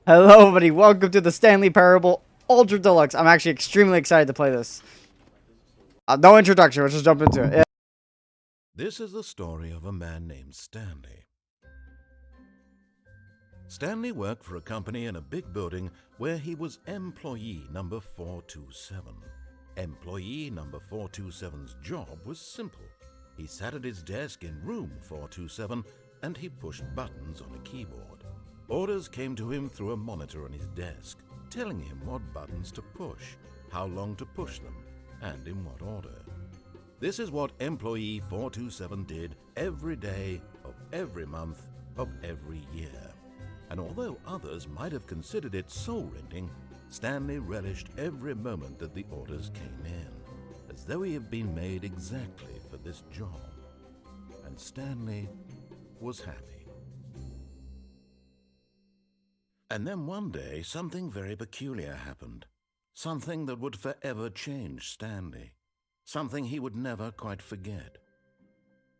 Hello, everybody. Welcome to the Stanley Parable Ultra Deluxe. I'm actually extremely excited to play this. No introduction. Let's just jump into it. Yeah. This is the story of a man named Stanley. Stanley worked for a company in a big building where he was employee number 427. Employee number 427's job was simple. He sat at his desk in room 427 and he pushed buttons on a keyboard. Orders came to him through a monitor on his desk, telling him what buttons to push, how long to push them, and in what order. This is what employee 427 did every day of every month of every year. And although others might have considered it soul-rending, Stanley relished every moment that the orders came in, as though he had been made exactly for this job. And Stanley was happy. And then one day, something very peculiar happened. Something that would forever change Stanley. Something he would never quite forget.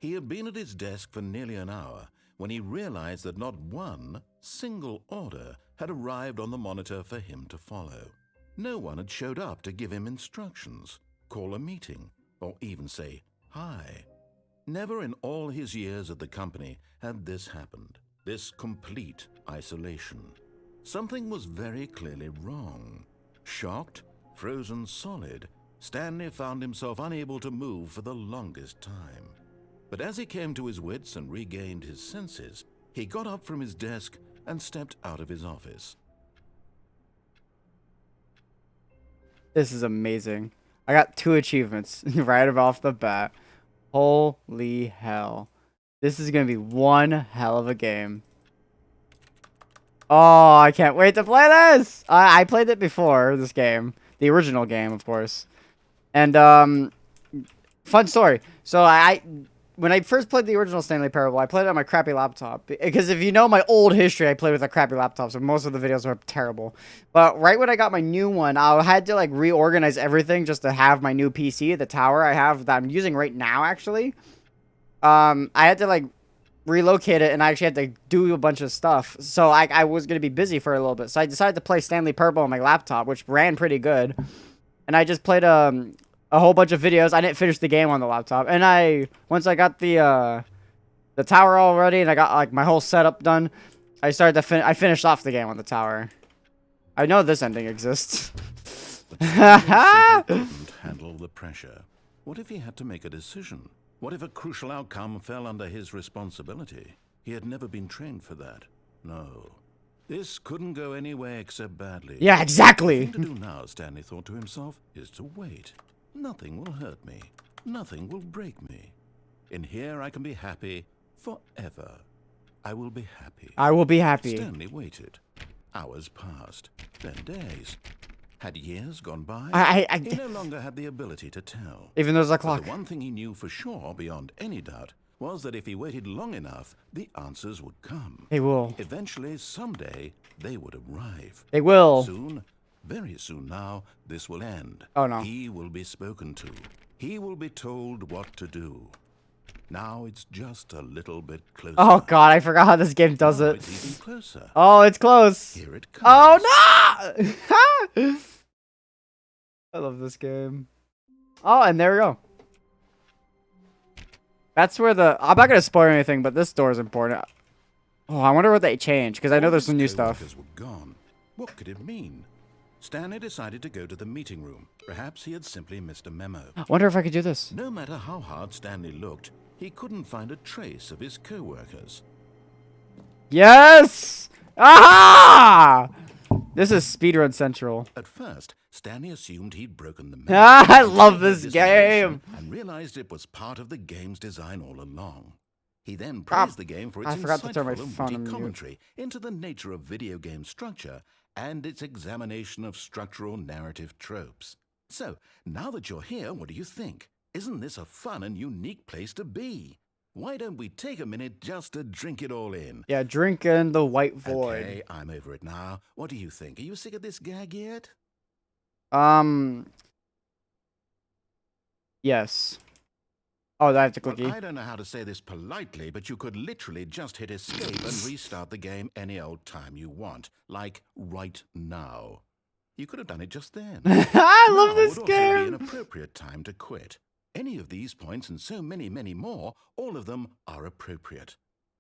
He had been at his desk for nearly an hour when he realized that not one single order had arrived on the monitor for him to follow. No one had showed up to give him instructions, call a meeting, or even say hi. Never in all his years at the company had this happened, this complete isolation. Something was very clearly wrong. Shocked, frozen solid, Stanley found himself unable to move for the longest time. But as he came to his wits and regained his senses, he got up from his desk and stepped out of his office. This is amazing. I got 2 achievements right off the bat. Holy hell. This is going to be one hell of a game. Oh, I can't wait to play this! I played it before, this game. The original game, of course. And, fun story. So, when I first played the original Stanley Parable, I played it on my crappy laptop. Because if you know my old history, I played with a crappy laptop, so most of the videos are terrible. But right when I got my new one, I had to, like, reorganize everything just to have my new PC, the tower I have that I'm using right now, actually. I had to, like, relocate it, and I actually had to do a bunch of stuff. So I was going to be busy for a little bit. So I decided to play Stanley Parable on my laptop, which ran pretty good. And I just played a whole bunch of videos. I didn't finish the game on the laptop. And once I got the tower all ready and I got like my whole setup done, I finished off the game on the tower. I know this ending exists. But Stanley simply couldn't handle the pressure. What if he had to make a decision? What if a crucial outcome fell under his responsibility? He had never been trained for that. No. This couldn't go anywhere except badly. Yeah, exactly. The thing to do now, Stanley thought to himself, is to wait. Nothing will hurt me. Nothing will break me. In here I can be happy forever. I will be happy. I will be happy. Stanley waited. Hours passed, then days. Had years gone by? He no longer had the ability to tell. Even though there's a clock. But the one thing he knew for sure, beyond any doubt, was that if he waited long enough, the answers would come. They will. Eventually, someday, they would arrive. They will. Soon, very soon now, this will end. Oh, no. He will be spoken to. He will be told what to do. Now it's just a little bit closer. Oh god, I forgot how this game does it. It's even closer. Oh, it's close. Here it comes. Oh no! I love this game. Oh, and there we go. That's where I'm not gonna spoil anything, but this door is important. Oh, I wonder what they changed, because I know there's some new stuff. Were gone. What could it mean? Stanley decided to go to the meeting room. Perhaps he had simply missed a memo. I wonder if I could do this. No matter how hard Stanley looked, he couldn't find a trace of his co-workers. Yes! Aha! This is Speedrun Central. At first, Stanley assumed he'd broken the memo. I love this game! And realized it was part of the game's design all along. He then praised the game for its insightful and witty commentary into the nature of video game structure and its examination of structural narrative tropes. So, now that you're here, what do you think? Isn't this a fun and unique place to be? Why don't we take a minute just to drink it all in? Yeah, drink in the white void. Okay, I'm over it now. What do you think? Are you sick of this gag yet? Yes. Oh, do I have to Well, clicky? I don't know how to say this politely, but you could literally just hit escape and restart the game any old time you want, like right now. You could have done it just then. I Now love this would also be an game. appropriate time to quit. Any of these points and so many, many more, all of them are appropriate.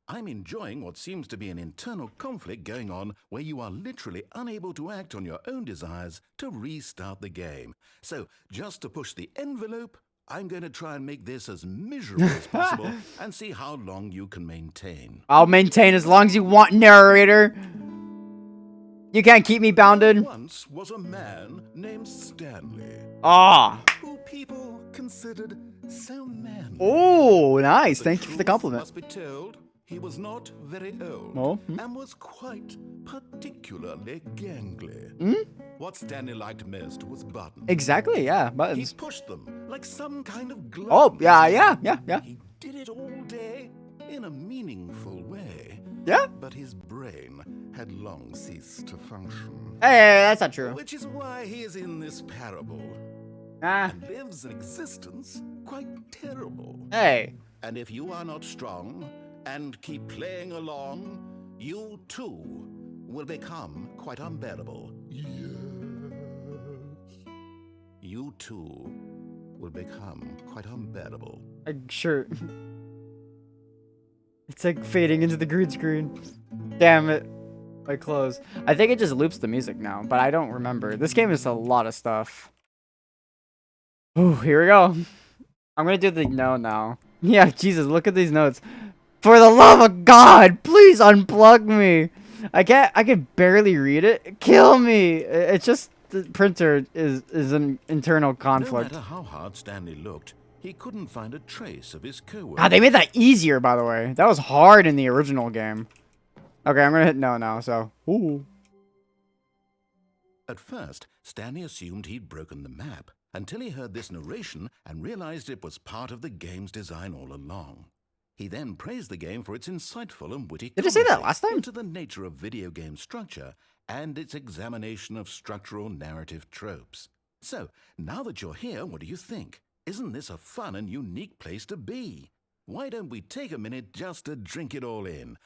I'm enjoying what seems to be an internal conflict going on where you are literally unable to act on your own desires to restart the game. So, just to push the envelope, I'm going to try and make this as miserable as possible and see how long you can maintain. I'll maintain as long as you want, narrator. You can't keep me bounded. Once was a man named Stanley, Ah. who people considered so manly. Oh, nice. Thank you for the compliment. Must be told, he was not very old Oh, and was quite particularly gangly. Hmm? What Stanley liked most was buttons. Exactly, yeah, He buttons. pushed them like some kind of glove. Oh, yeah. He did it all day in a meaningful way. Yeah? But his brain had long ceased to function. Hey, that's not true. Which is why he is in this parable Ah, and lives an existence quite terrible. hey. And if you are not strong and keep playing along, you too will become quite unbearable. Yes. You too will become quite unbearable. Sure. It's like fading into the green screen. Damn it. My clothes. I think it just loops the music now, but I don't remember. This game is a lot of stuff. Ooh, here we go. I'm gonna do the no now. Yeah, Jesus, look at these notes. For the love of God, please unplug me. I can barely read it. Kill me. It's just the printer is an internal conflict. No matter how hard Stanley looked, he couldn't find a trace of his co-worker. God, they made that easier, by the way. That was hard in the original game. Okay, I'm gonna hit no now, so. Ooh. At first, Stanley assumed he'd broken the map until he heard this narration and realized it was part of the game's design all along. He then praised the game for its insightful and witty Did I say that commentary last time? into the nature of video game structure and its examination of structural narrative tropes. So, now that you're here, what do you think? Isn't this a fun and unique place to be? Why don't we take a minute just to drink it all in?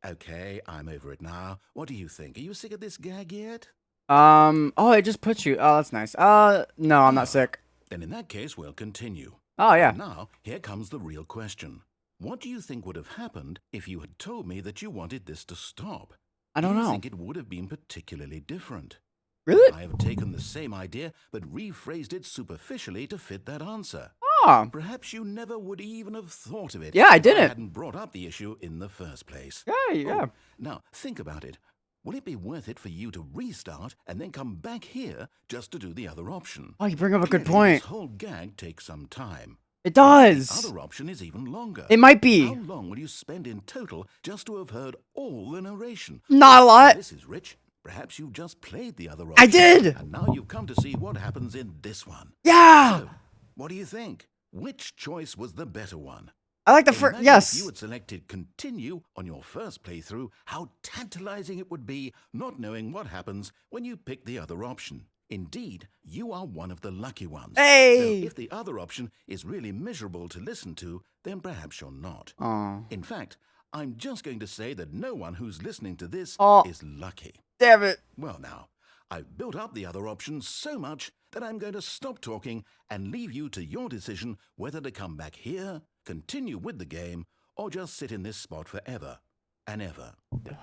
Okay, I'm over it now. What do you think? Are you sick of this gag yet? Oh, it just puts you. Oh, that's nice. No, I'm not sick. Then in that case, we'll continue. Oh, yeah. And now, here comes the real question. What do you think would have happened if you had told me that you wanted this to stop? I don't Do you know. think it would have been particularly different? Really? I have taken the same idea, but rephrased it superficially to fit that answer. Oh, Perhaps you never would even have thought of it. Yeah, I if didn't. hadn't brought up the issue in the first place. yeah. Oh, now, think about it. Will it be worth it for you to restart and then come back here just to do the other option? Oh, you bring up a good Clearly, point. This whole gag takes some time. It The does. other option is even longer. It might be. How long will you spend in total just to have heard all the narration? Not a lot. This is rich. Perhaps you've just played the other option. I did. And now you've come to see what happens in this one. Yeah. So, what do you think? Which choice was the better one? I like the first. Imagine Yes. If you had selected continue on your first playthrough, how tantalizing it would be not knowing what happens when you pick the other option. Indeed, you are one of the lucky ones. Hey. So if the other option is really miserable to listen to, then perhaps you're not. Oh, In fact, I'm just going to say that no one who's listening to this Oh. is lucky. damn it. Well now, I've built up the other options so much that I'm going to stop talking and leave you to your decision whether to come back here, continue with the game, or just sit in this spot forever and ever.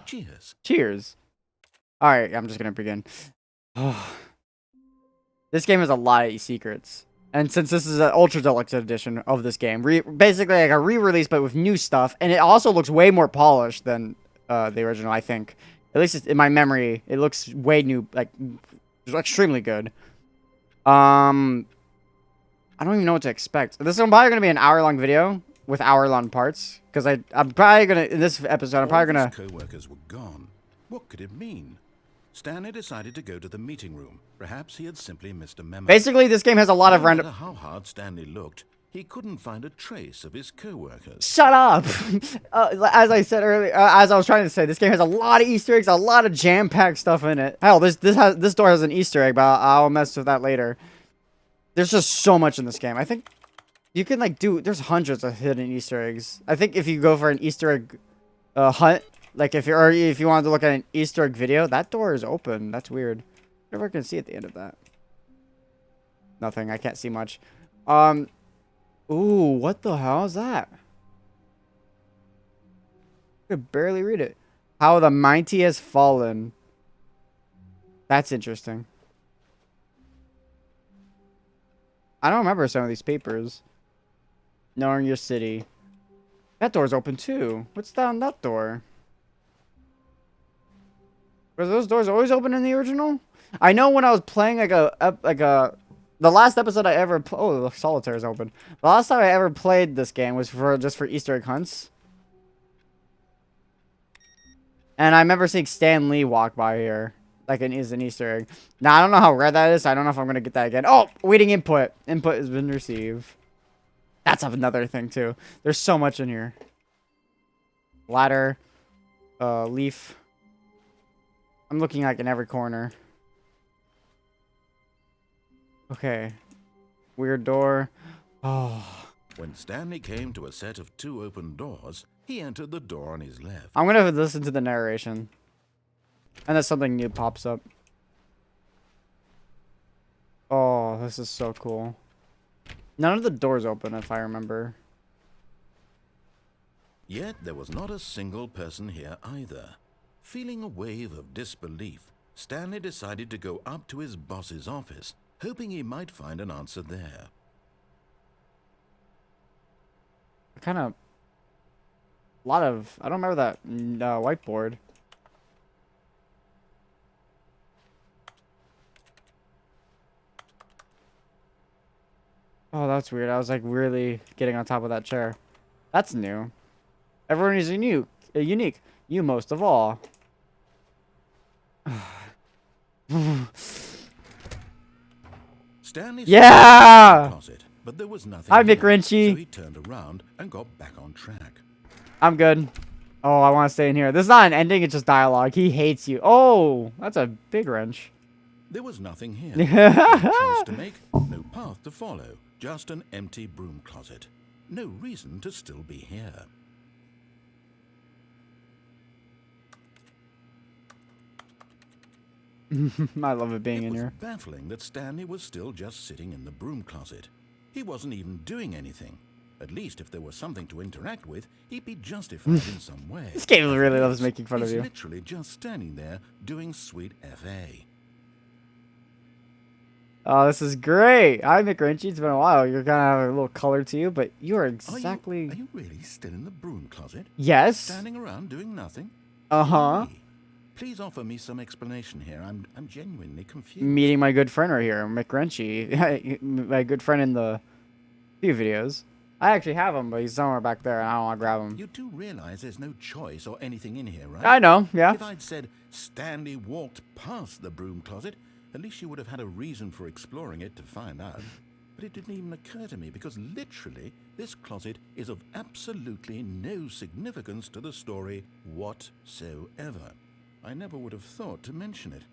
Cheers. Cheers. All right, I'm just gonna begin. This game has a lot of secrets, and since this is an ultra deluxe edition of this game, basically like a re-release but with new stuff, and it also looks way more polished than the original. I think, at least in my memory, it looks way new, like extremely good. I don't even know what to expect. This is probably gonna be an hour-long video with hour-long parts, because I'm probably gonna in this episode I'm probably All gonna. his co-workers were gone. What could it mean? Stanley decided to go to the meeting room. Perhaps he had simply missed a memo. Basically, this game has a lot of No random. matter how hard Stanley looked, he couldn't find a trace of his co-workers. Shut up! As I said earlier, as I was trying to say, this game has a lot of Easter eggs, a lot of jam-packed stuff in it. Hell, this door has an Easter egg, but I'll mess with that later. There's just so much in this game. I think You can like do. There's hundreds of hidden Easter eggs. I think if you go for an Easter egg hunt, like if you wanted to look at an Easter egg video, that door is open. That's weird. Whatever I can see at the end of that. Nothing. I can't see much. Ooh, what the hell is that? I could barely read it. How the mighty has fallen. That's interesting. I don't remember some of these papers. Knowing your city. That door's open too. What's down that door? Were those doors always open in the original? I know when I was playing the last episode I ever oh, the solitaire is open. The last time I ever played this game was just for Easter egg hunts. And I remember seeing Stanley walk by here. Like an Easter egg. Now I don't know how rare that is. I don't know if I'm gonna get that again. Oh, waiting input. Input has been received. That's another thing too. There's so much in here. Ladder. Leaf. I'm looking like in every corner. Okay. Weird door. Oh. When Stanley came to a set of 2 open doors, he entered the door on his left. I'm gonna listen to the narration. And then something new pops up. Oh, this is so cool. None of the doors open, if I remember. Yet there was not a single person here either. Feeling a wave of disbelief, Stanley decided to go up to his boss's office, hoping he might find an answer there. I don't remember that whiteboard. Oh, that's weird. I was like really getting on top of that chair. That's new. Everyone is unique. You most of all. Stanley Yeah! the closet, but there was nothing. Hi, here, McRinchy. So he turned around and got back on track. I'm good. Oh, I want to stay in here. This is not an ending. It's just dialogue. He hates you. Oh, that's a big wrench. There was nothing here. No choice to make, no path to follow. Just an empty broom closet. No reason to still be here. I love it being in It here. was baffling that Stanley was still just sitting in the broom closet. He wasn't even doing anything. At least if there was something to interact with, he'd be justified in some way. This game really loves making fun of He's you. literally just standing there doing sweet FA. Oh, this is great. Hi, McRinchy. It's been a while. You're gonna have a little color to you, but you are exactly. Are you really still in the broom closet? Yes. Standing around doing nothing? Uh-huh. Hey, please offer me some explanation here. I'm genuinely confused. Meeting my good friend right here, McRinchy. My good friend in the few videos. I actually have him, but he's somewhere back there, and I don't want to grab him. You do realize there's no choice or anything in here, right? I know, yeah. If I'd said Stanley walked past the broom closet, at least you would have had a reason for exploring it to find out. But it didn't even occur to me because literally this closet is of absolutely no significance to the story whatsoever. I never would have thought to mention it.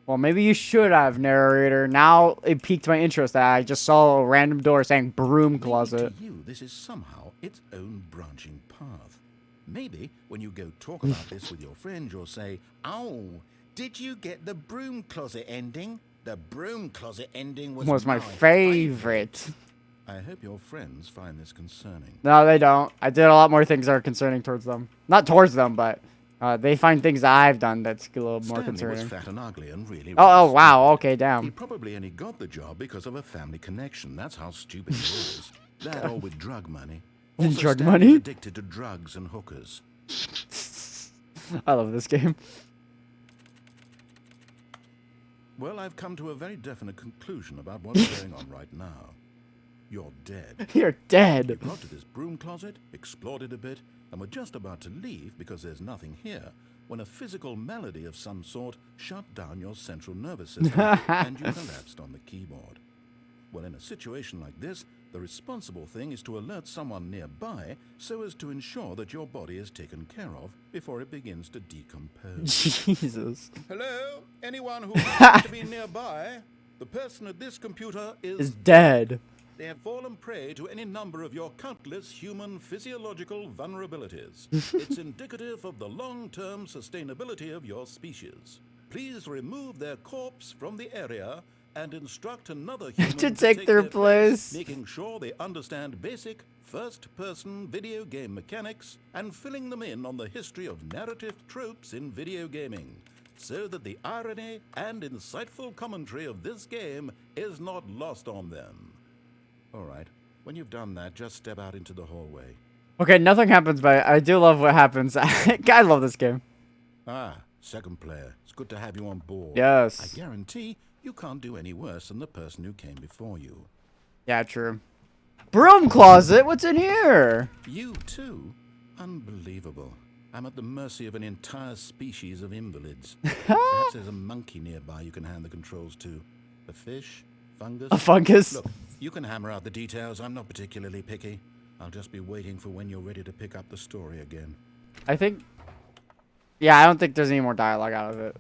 Well, maybe you should have, narrator. Now it piqued my interest that I just saw a random door saying broom closet. Maybe to you, this is somehow its own branching path. Maybe when you go talk about this with your friend, you'll say, "Oh, did you get the broom closet ending? The broom closet ending was My favorite. I hope your friends find this concerning. No, they don't. I did a lot more things that are concerning towards them. Not towards them, but they find things that I've done that's a little more Stanley concerning. was fat and ugly and really. Oh, wow. Okay, He damn. probably only got the job because of a family connection. That's how stupid he was. That or with drug money. Also, Drug Stanley money? was addicted to drugs and hookers. I love this game. Well, I've come to a very definite conclusion about what's going on right now. You're dead. You're dead. You got to this broom closet, explored it a bit, and were just about to leave because there's nothing here when a physical malady of some sort shut down your central nervous system and you collapsed on the keyboard. Well, in a situation like this, the responsible thing is to alert someone nearby so as to ensure that your body is taken care of before it begins to decompose. Jesus. Hello? Anyone who happens to be nearby? The person at this computer Is dead. they have fallen prey to any number of your countless human physiological vulnerabilities. It's indicative of the long-term sustainability of your species. Please remove their corpse from the area and instruct another human to take their place, making sure they understand basic first-person video game mechanics and filling them in on the history of narrative tropes in video gaming, so that the irony and insightful commentary of this game is not lost on them. All right, when you've done that, just step out into the hallway. Okay, nothing happens, but I do love what happens. I love this game. Ah, second player. It's good to have you on board. Yes. I guarantee you can't do any worse than the person who came before you. Yeah, true. Broom closet? What's in here? You too? Unbelievable. I'm at the mercy of an entire species of invalids. Perhaps there's a monkey nearby you can hand the controls to. A fish? Fungus? A fungus? Look, you can hammer out the details. I'm not particularly picky. I'll just be waiting for when you're ready to pick up the story again. I think... Yeah, I don't think there's any more dialogue out of it.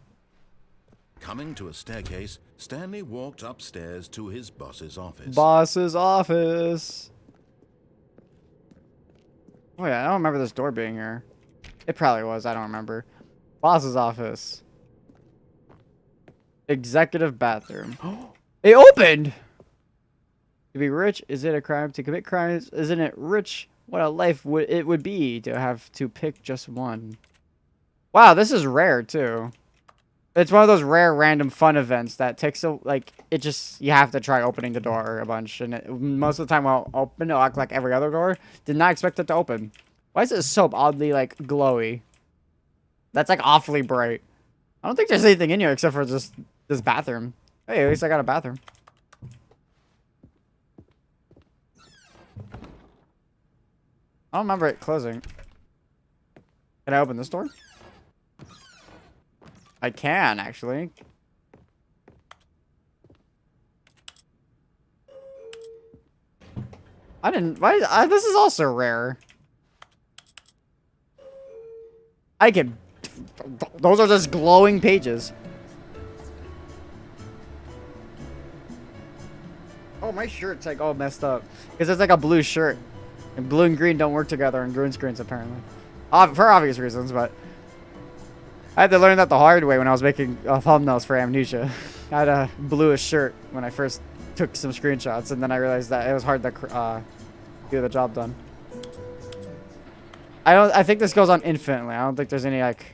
Coming to a staircase, Stanley walked upstairs to his boss's office. Boss's office. Oh yeah, I don't remember this door being here. It probably was, I don't remember. Boss's office. Executive bathroom. It opened! To be rich, is it a crime? To commit crimes, isn't it rich? What a life it would be to have to pick just one. Wow, this is rare too. It's one of those rare random fun events that takes a, like, it just, you have to try opening the door a bunch. And most of the time while open, it'll act like every other door. Did not expect it to open. Why is this soap oddly, like, glowy? That's, like, awfully bright. I don't think there's anything in here except for just this bathroom. Hey, at least I got a bathroom. I don't remember it closing. Can I open this door? I can, actually. I didn't... Why? This is also rare. I can... Those are just glowing pages. Oh, my shirt's like all messed up. Because it's like a blue shirt. And blue and green don't work together in green screens, apparently. For obvious reasons, but... I had to learn that the hard way when I was making thumbnails for Amnesia. I had a bluish shirt when I first took some screenshots, and then I realized that it was hard to get the job done. I think this goes on infinitely. I don't think there's any, like...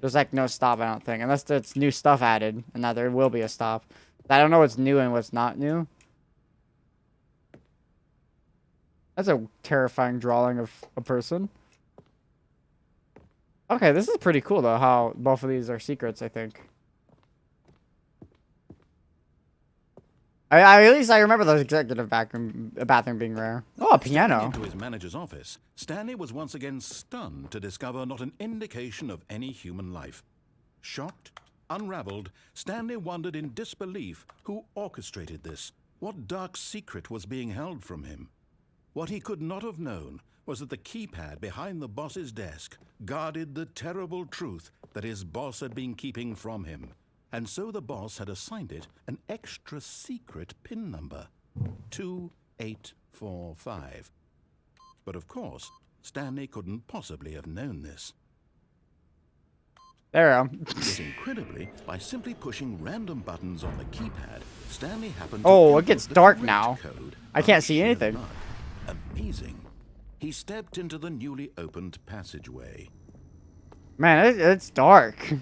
There's, like, no stop, I don't think. Unless there's new stuff added, and that there will be a stop. I don't know what's new and what's not new. That's a terrifying drawing of a person. Okay, this is pretty cool, though, how both of these are secrets, I think. At least I remember the executive bathroom being rare. Oh, a piano. Into his manager's office, Stanley was once again stunned to discover not an indication of any human life. Shocked, unraveled, Stanley wondered in disbelief who orchestrated this, what dark secret was being held from him. What he could not have known was that the keypad behind the boss's desk guarded the terrible truth that his boss had been keeping from him. And so the boss had assigned it an extra secret PIN number, 2845. But of course, Stanley couldn't possibly have known this. There we go. Yet incredibly, by simply pushing random buttons on the keypad, Stanley happened to... Oh, it gets dark now. Code I can't see anything. Amazing. He stepped into the newly opened passageway. Man, it's dark.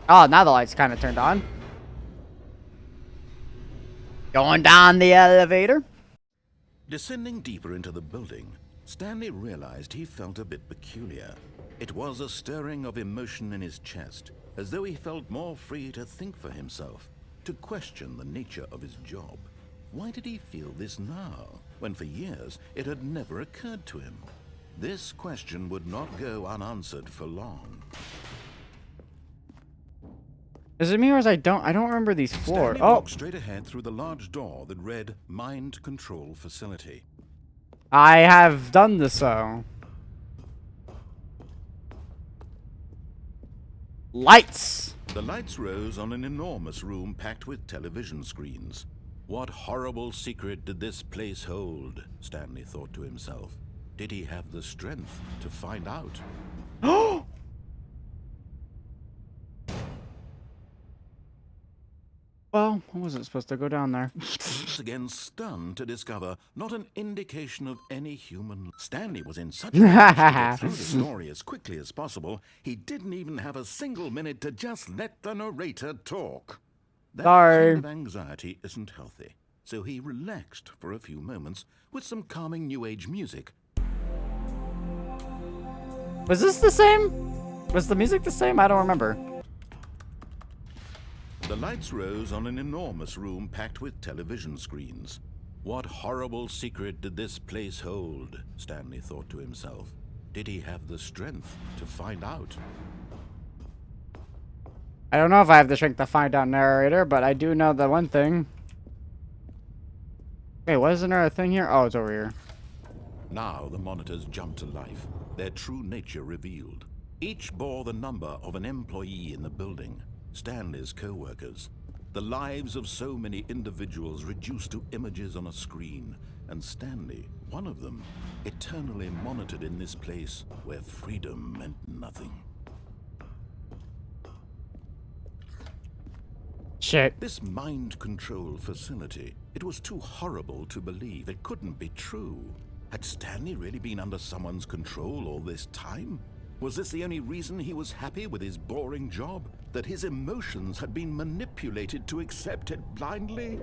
Oh, now the light's kind of turned on. Going down the elevator. Descending deeper into the building, Stanley realized he felt a bit peculiar. It was a stirring of emotion in his chest, as though he felt more free to think for himself, to question the nature of his job. Why did he feel this now, when for years it had never occurred to him? This question would not go unanswered for long. Is it me or is I don't remember these floors. Stanley Oh, walked straight ahead through the large door that read Mind Control Facility. I have done this so. Lights. The lights rose on an enormous room packed with television screens. What horrible secret did this place hold? Stanley thought to himself. Did he have the strength to find out? Well, I wasn't supposed to go down there. Once again stunned to discover not an indication of any human. Stanley was in such a rush to get through the story as quickly as possible, he didn't even have a single minute to just let the narrator talk. That Sorry. kind of anxiety isn't healthy, so he relaxed for a few moments with some calming New Age music. Was this the same? Was the music the same? I don't remember. The lights rose on an enormous room packed with television screens. What horrible secret did this place hold? Stanley thought to himself. Did he have the strength to find out? I don't know if I have the strength to find out, narrator, but I do know the one thing. Wait, wasn't there a thing here? Oh, it's over here. Now the monitors jumped to life, their true nature revealed. Each bore the number of an employee in the building, Stanley's co-workers. The lives of so many individuals reduced to images on a screen, and Stanley, one of them, eternally monitored in this place where freedom meant nothing. Shit. This mind control facility, it was too horrible to believe. It couldn't be true. Had Stanley really been under someone's control all this time? Was this the only reason he was happy with his boring job? That his emotions had been manipulated to accept it blindly?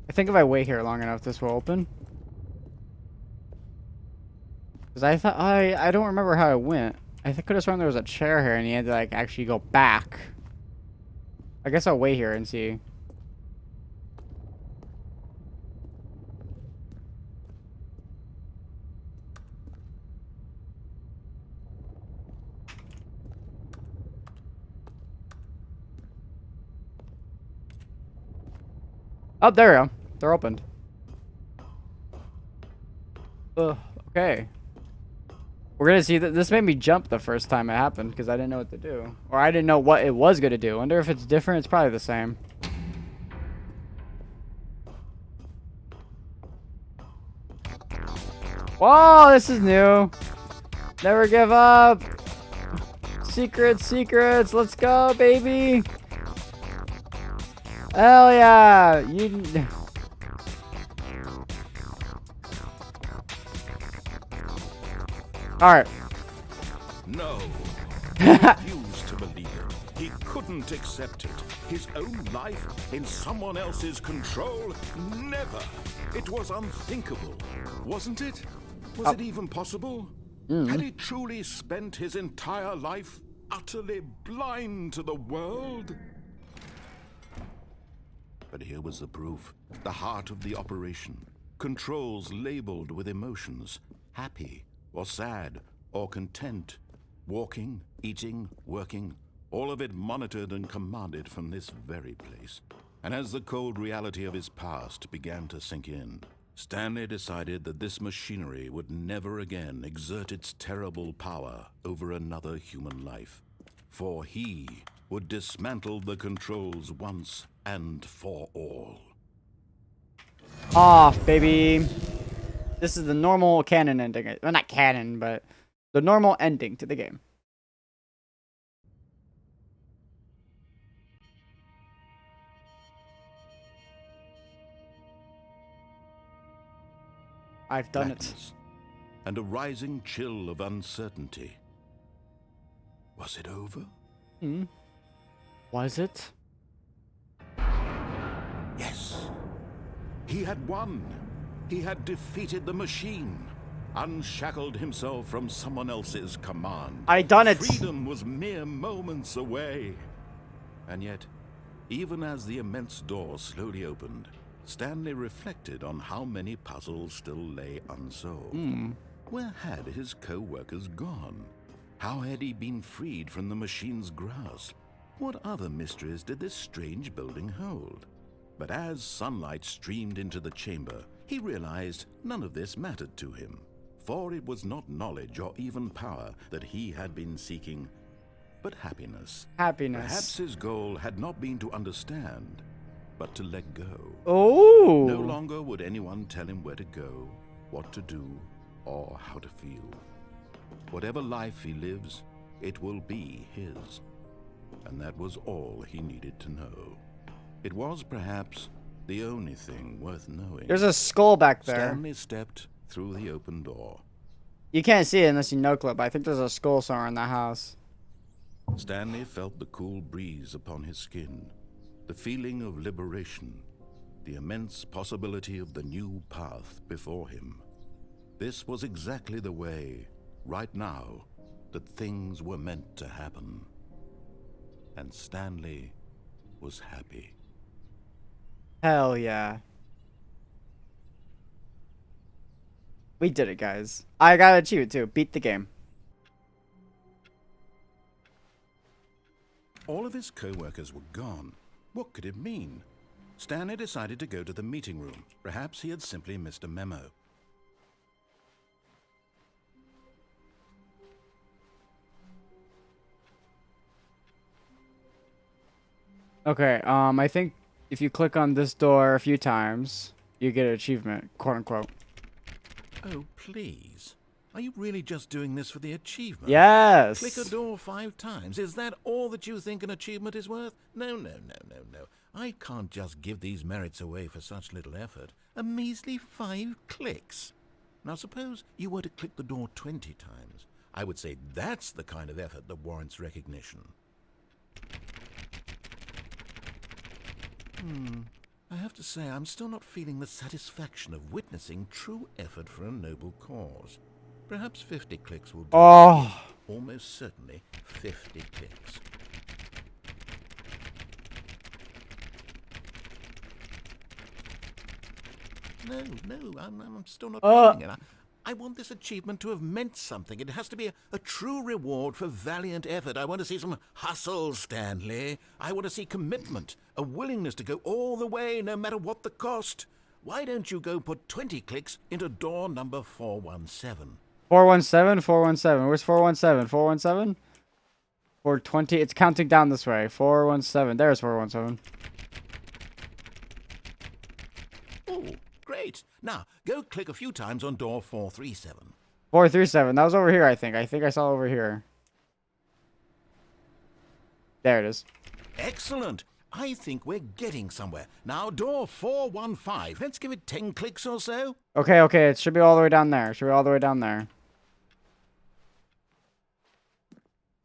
I think if I wait here long enough, this will open. Because I thought I don't remember how it went. I could have sworn there was a chair here and he had to like actually go back. I guess I'll wait here and see. Oh, there we go. They're opened. Okay. We're gonna see that this made me jump the first time it happened because I didn't know what to do. Or I didn't know what it was gonna do. Wonder if it's different. It's probably the same. Whoa, this is new. Never give up. Secrets, secrets. Let's go, baby. Hell yeah. Alright. No. He refused to believe it. He couldn't accept it. His own life in someone else's control? Never. It was unthinkable, wasn't it? Was it even possible? Had he truly spent his entire life utterly blind to the world? But here was the proof. The heart of the operation. Controls labeled with emotions. Happy, or sad, or content. Walking, eating, working. All of it monitored and commanded from this very place. And as the cold reality of his past began to sink in, Stanley decided that this machinery would never again exert its terrible power over another human life. For he would dismantle the controls once and for all. Off, baby. This is the normal canon ending. Well, not canon, but the normal ending to the game. I've done Blackness, and a rising chill of uncertainty. Was it over? it. Was it? Yes. He had won. He had defeated the machine, unshackled himself from someone else's command. I done it. Freedom was mere moments away. And yet, even as the immense door slowly opened, Stanley reflected on how many puzzles still lay unsolved. Where had his co-workers gone? How had he been freed from the machine's grasp? What other mysteries did this strange building hold? But as sunlight streamed into the chamber, he realized none of this mattered to him, for it was not knowledge or even power that he had been seeking. but happiness. Happiness. Perhaps his goal had not been to understand, but to let go. Oh. No longer would anyone tell him where to go, what to do, or how to feel. Whatever life he lives, it will be his. And that was all he needed to know. It was perhaps the only thing worth knowing. There's a skull back there. Stanley stepped through the open door. You can't see it unless you no-clip. I think there's a skull somewhere in the house. Stanley felt the cool breeze upon his skin, the feeling of liberation, the immense possibility of the new path before him. This was exactly the way, right now, that things were meant to happen. And Stanley was happy. Hell yeah. We did it, guys. I gotta achieve it too. Beat the game. All of his co-workers were gone. What could it mean? Stanley decided to go to the meeting room. Perhaps he had simply missed a memo. Okay, I think if you click on this door a few times, you get an achievement, quote unquote. Oh, please. Are you really just doing this for the achievement? Yes. Click a door 5 times. Is that all that you think an achievement is worth? No. I can't just give these merits away for such little effort. A measly 5 clicks. Now suppose you were to click the door 20 times. I would say that's the kind of effort that warrants recognition. I have to say, I'm still not feeling the satisfaction of witnessing true effort for a noble cause. Perhaps 50 clicks will do. Oh. Almost certainly 50 clicks. No, I'm still not feeling it. I want this achievement to have meant something. It has to be a true reward for valiant effort. I want to see some hustle, Stanley. I want to see commitment, a willingness to go all the way, no matter what the cost. Why don't you go put 20 clicks into door number 417? 417, 417. Where's 417? 417? 420. It's counting down this way. 417. There's 417. Oh, great. Now, go click a few times on door 437. 437. That was over here, I think. I think I saw over here. There it is. Excellent. I think we're getting somewhere. Now, door 415. Let's give it 10 clicks or so. Okay. It should be all the way down there. It should be all the way down there.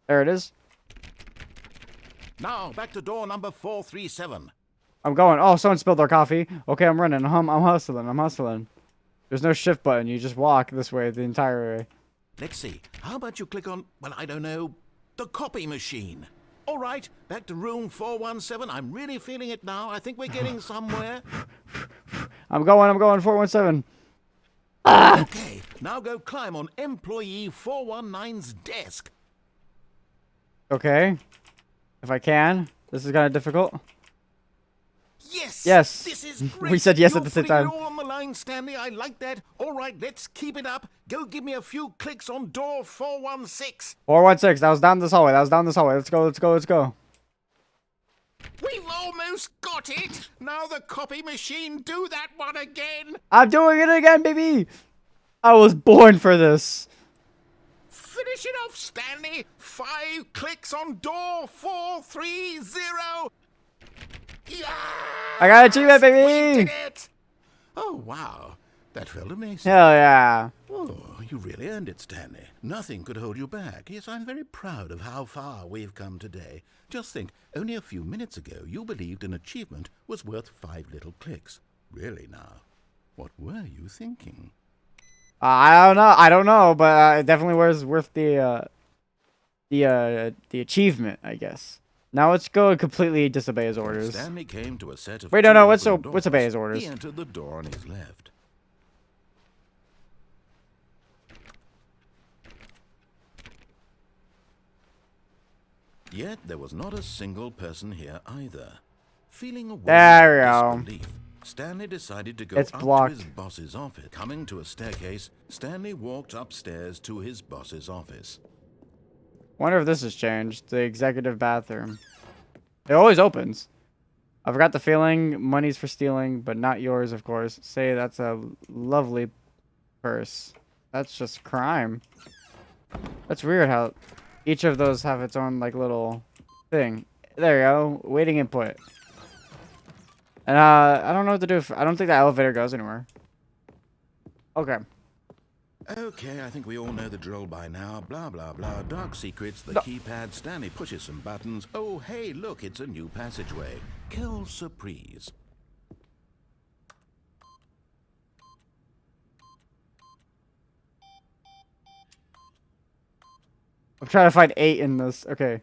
There it is. Now, back to door number 437. I'm going. Oh, someone spilled their coffee. Okay, I'm running. I'm hustling. There's no shift button. You just walk this way the entire way. Let's see. How about you click on, well, I don't know, the copy machine? All right, back to room 417. I'm really feeling it now. I think we're getting somewhere. I'm going. 417. Okay, now go climb on employee 419's desk. Okay. If I can. This is kind of difficult. Yes. This is great. We said yes at the same time. You're putting it all on the line, Stanley. I like that. All right, let's keep it up. Go give me a few clicks on door 416. 416. That was down this hallway. Let's go. We've almost got it. Now the copy machine. Do that one again. I'm doing it again, baby. I was born for this. Finish it off, Stanley. 5 clicks on door 430. Yeah! I got an achievement, We baby. did it. Oh, wow. That felt amazing. Hell yeah. Oh, you really earned it, Stanley. Nothing could hold you back. Yes, I'm very proud of how far we've come today. Just think, only a few minutes ago, you believed an achievement was worth 5 little clicks. Really now, what were you thinking? I don't know, but it definitely was worth the achievement, I guess. Now let's go and completely disobey his orders. Stanley came to a set of Wait, no, let's obey his orders. He entered the door on his left. Yet there was not a single person here either. Feeling a There we go. disbelief, Stanley decided to go It's up blocked. to his boss's office. Coming to a staircase, Stanley walked upstairs to his boss's office. Wonder if this has changed. The executive bathroom. It always opens. I've got the feeling money's for stealing, but not yours, of course. Say that's a lovely purse. That's just crime. That's weird how each of those have its own like little thing. There you go. Waiting input. And I don't know what to do. I don't think the elevator goes anywhere. Okay. Okay, I think we all know the drill by now. Blah, blah, blah. Dark secrets, the No. keypad. Stanley pushes some buttons. Oh, hey, look, it's a new passageway. Quelle surprise. I'm trying to find 8 in this. Okay.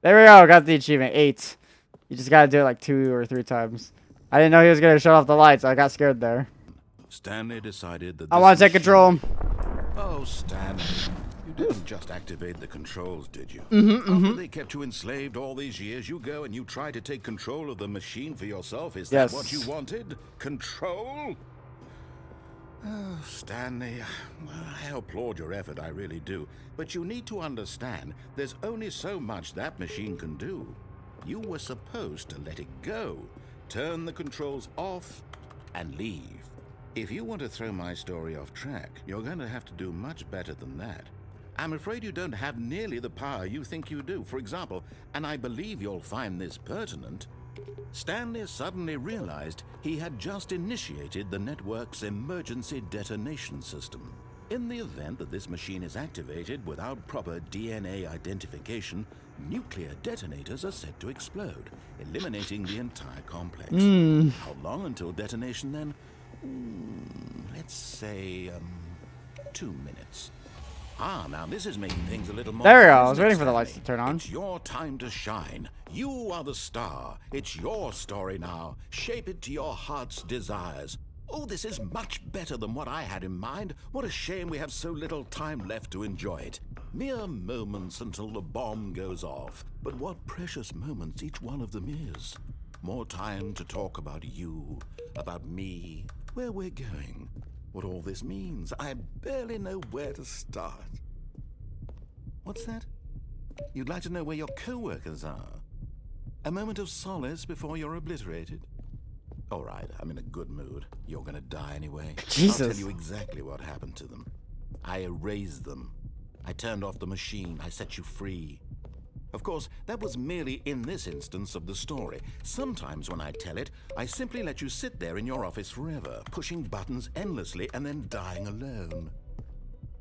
There we go. Got the achievement. 8. You just gotta do it like 2 or 3 times. I didn't know he was gonna shut off the lights. I got scared there. Stanley decided that I want to take control. Oh, Stanley. You didn't just activate the controls, did you? Mm-hmm. After they kept you enslaved all these years, you go and you try to take control of the machine for yourself. Is Yes. that what you wanted? Control? Oh, Stanley, I applaud your effort, I really do. But you need to understand, there's only so much that machine can do. You were supposed to let it go, turn the controls off, and leave. If you want to throw my story off track, you're going to have to do much better than that. I'm afraid you don't have nearly the power you think you do. For example, and I believe you'll find this pertinent, Stanley suddenly realized he had just initiated the network's emergency detonation system. In the event that this machine is activated without proper DNA identification, nuclear detonators are set to explode, eliminating the entire complex. How long until detonation then? Let's say, 2 minutes. Ah, now this is making things a little more... There we go. fun, I was isn't it, waiting for the lights to Stanley? turn on. It's your time to shine. You are the star. It's your story now. Shape it to your heart's desires. Oh, this is much better than what I had in mind. What a shame we have so little time left to enjoy it. Mere moments until the bomb goes off. But what precious moments each one of them is. More time to talk about you, about me, where we're going, what all this means. I barely know where to start. What's that? You'd like to know where your co-workers are? A moment of solace before you're obliterated? All right, I'm in a good mood. You're gonna die anyway. Jesus. I'll tell you exactly what happened to them. I erased them. I turned off the machine. I set you free. Of course, that was merely in this instance of the story. Sometimes when I tell it, I simply let you sit there in your office forever, pushing buttons endlessly and then dying alone.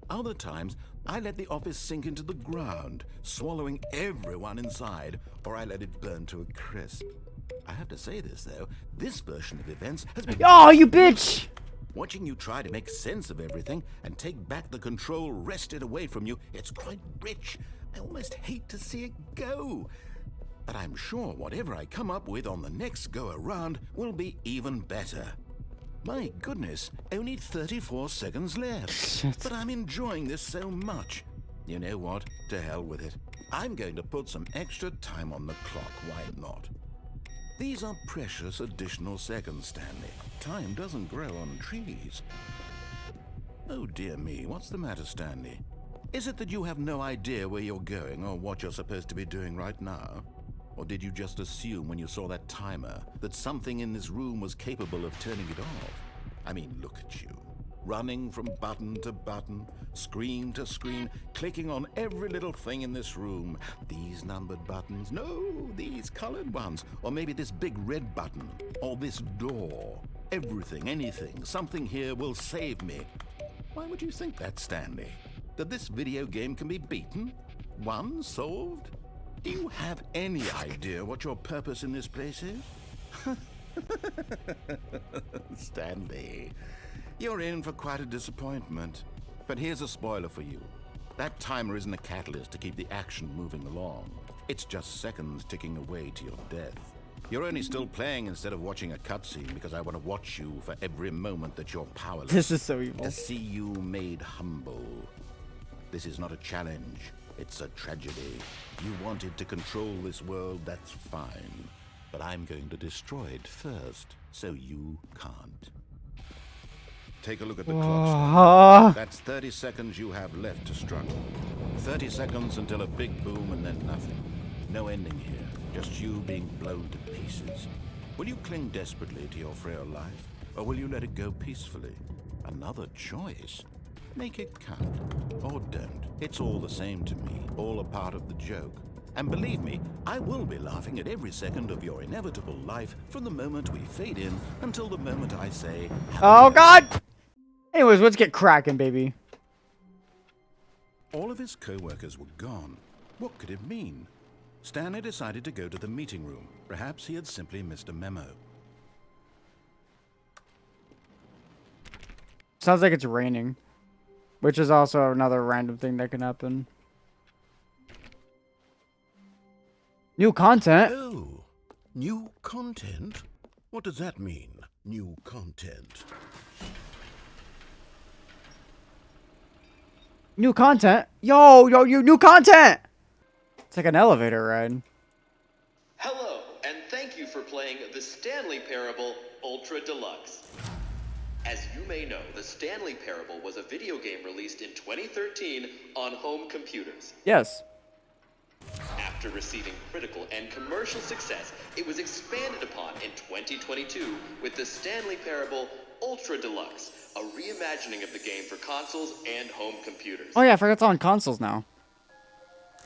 Other times, I let the office sink into the ground, swallowing everyone inside, or I let it burn to a crisp. I have to say this, though, this version of events has been... Oh, you bitch! Watching you try to make sense of everything and take back the control wrested away from you, it's quite rich. I almost hate to see it go. But I'm sure whatever I come up with on the next go-around will be even better. My goodness, only 34 seconds left. Shit. But I'm enjoying this so much. You know what? To hell with it. I'm going to put some extra time on the clock, why not? These are precious additional seconds, Stanley. Time doesn't grow on trees. Oh dear me, what's the matter, Stanley? Is it that you have no idea where you're going or what you're supposed to be doing right now? Or did you just assume when you saw that timer that something in this room was capable of turning it off? I mean, look at you. Running from button to button, screen to screen, clicking on every little thing in this room. These numbered buttons, no, these colored ones. Or maybe this big red button, or this door. Everything, anything, something here will save me. Why would you think that, Stanley? That this video game can be beaten? Won? Solved? Do you have any idea what your purpose in this place is? Stanley, you're in for quite a disappointment. But here's a spoiler for you. That timer isn't a catalyst to keep the action moving along. It's just seconds ticking away to your death. You're only still playing instead of watching a cutscene because I want to watch you for every moment that you're powerless. This is so evil. To see you made humble. This is not a challenge. It's a tragedy. You wanted to control this world, that's fine. But I'm going to destroy it first, so you can't. Take a look at the clock. That's 30 seconds you have left to struggle. 30 seconds until a big boom and then nothing. No ending here, just you being blown to pieces. Will you cling desperately to your frail life, or will you let it go peacefully? Another choice. Make it count, or don't. It's all the same to me, all a part of the joke. And believe me, I will be laughing at every second of your inevitable life from the moment we fade in until the moment I say, oh God! Anyways, let's get cracking, baby. All of his co-workers were gone. What could it mean? Stanley decided to go to the meeting room. Perhaps he had simply missed a memo. Sounds like it's raining, which is also another random thing that can happen. New content? Oh, new content? What does that mean, new content? New content? Yo, new content! It's like an elevator ride. Hello, and thank you for playing the Stanley Parable Ultra Deluxe. As you may know, the Stanley Parable was a video game released in 2013 on home computers. Yes. After receiving critical and commercial success, it was expanded upon in 2022 with the Stanley Parable Ultra Deluxe, a reimagining of the game for consoles and home computers. Oh yeah, I forgot it's on consoles now.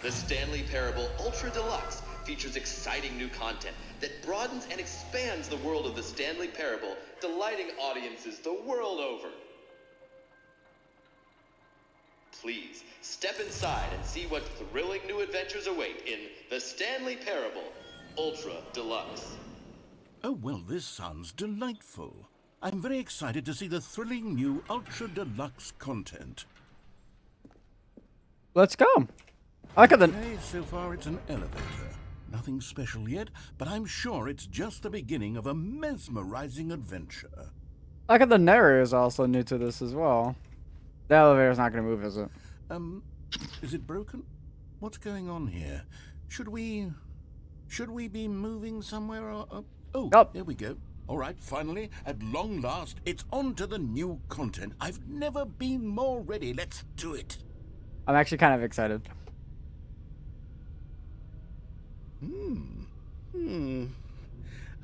The Stanley Parable Ultra Deluxe features exciting new content that broadens and expands the world of the Stanley Parable, delighting audiences the world over. Please, step inside and see what thrilling new adventures await in the Stanley Parable Ultra Deluxe. Oh, well, this sounds delightful. I'm very excited to see the thrilling new Ultra Deluxe content. Let's go. I like the. Okay, so far it's an elevator. Nothing special yet, but I'm sure it's just the beginning of a mesmerizing adventure. I like the narrator is also new to this as well. The elevator's not gonna move, is it? Is it broken? What's going on here? Should we be moving somewhere or... Oh, Nope. There we go. All right, finally, at long last, it's on to the new content. I've never been more ready. Let's do it. I'm actually kind of excited.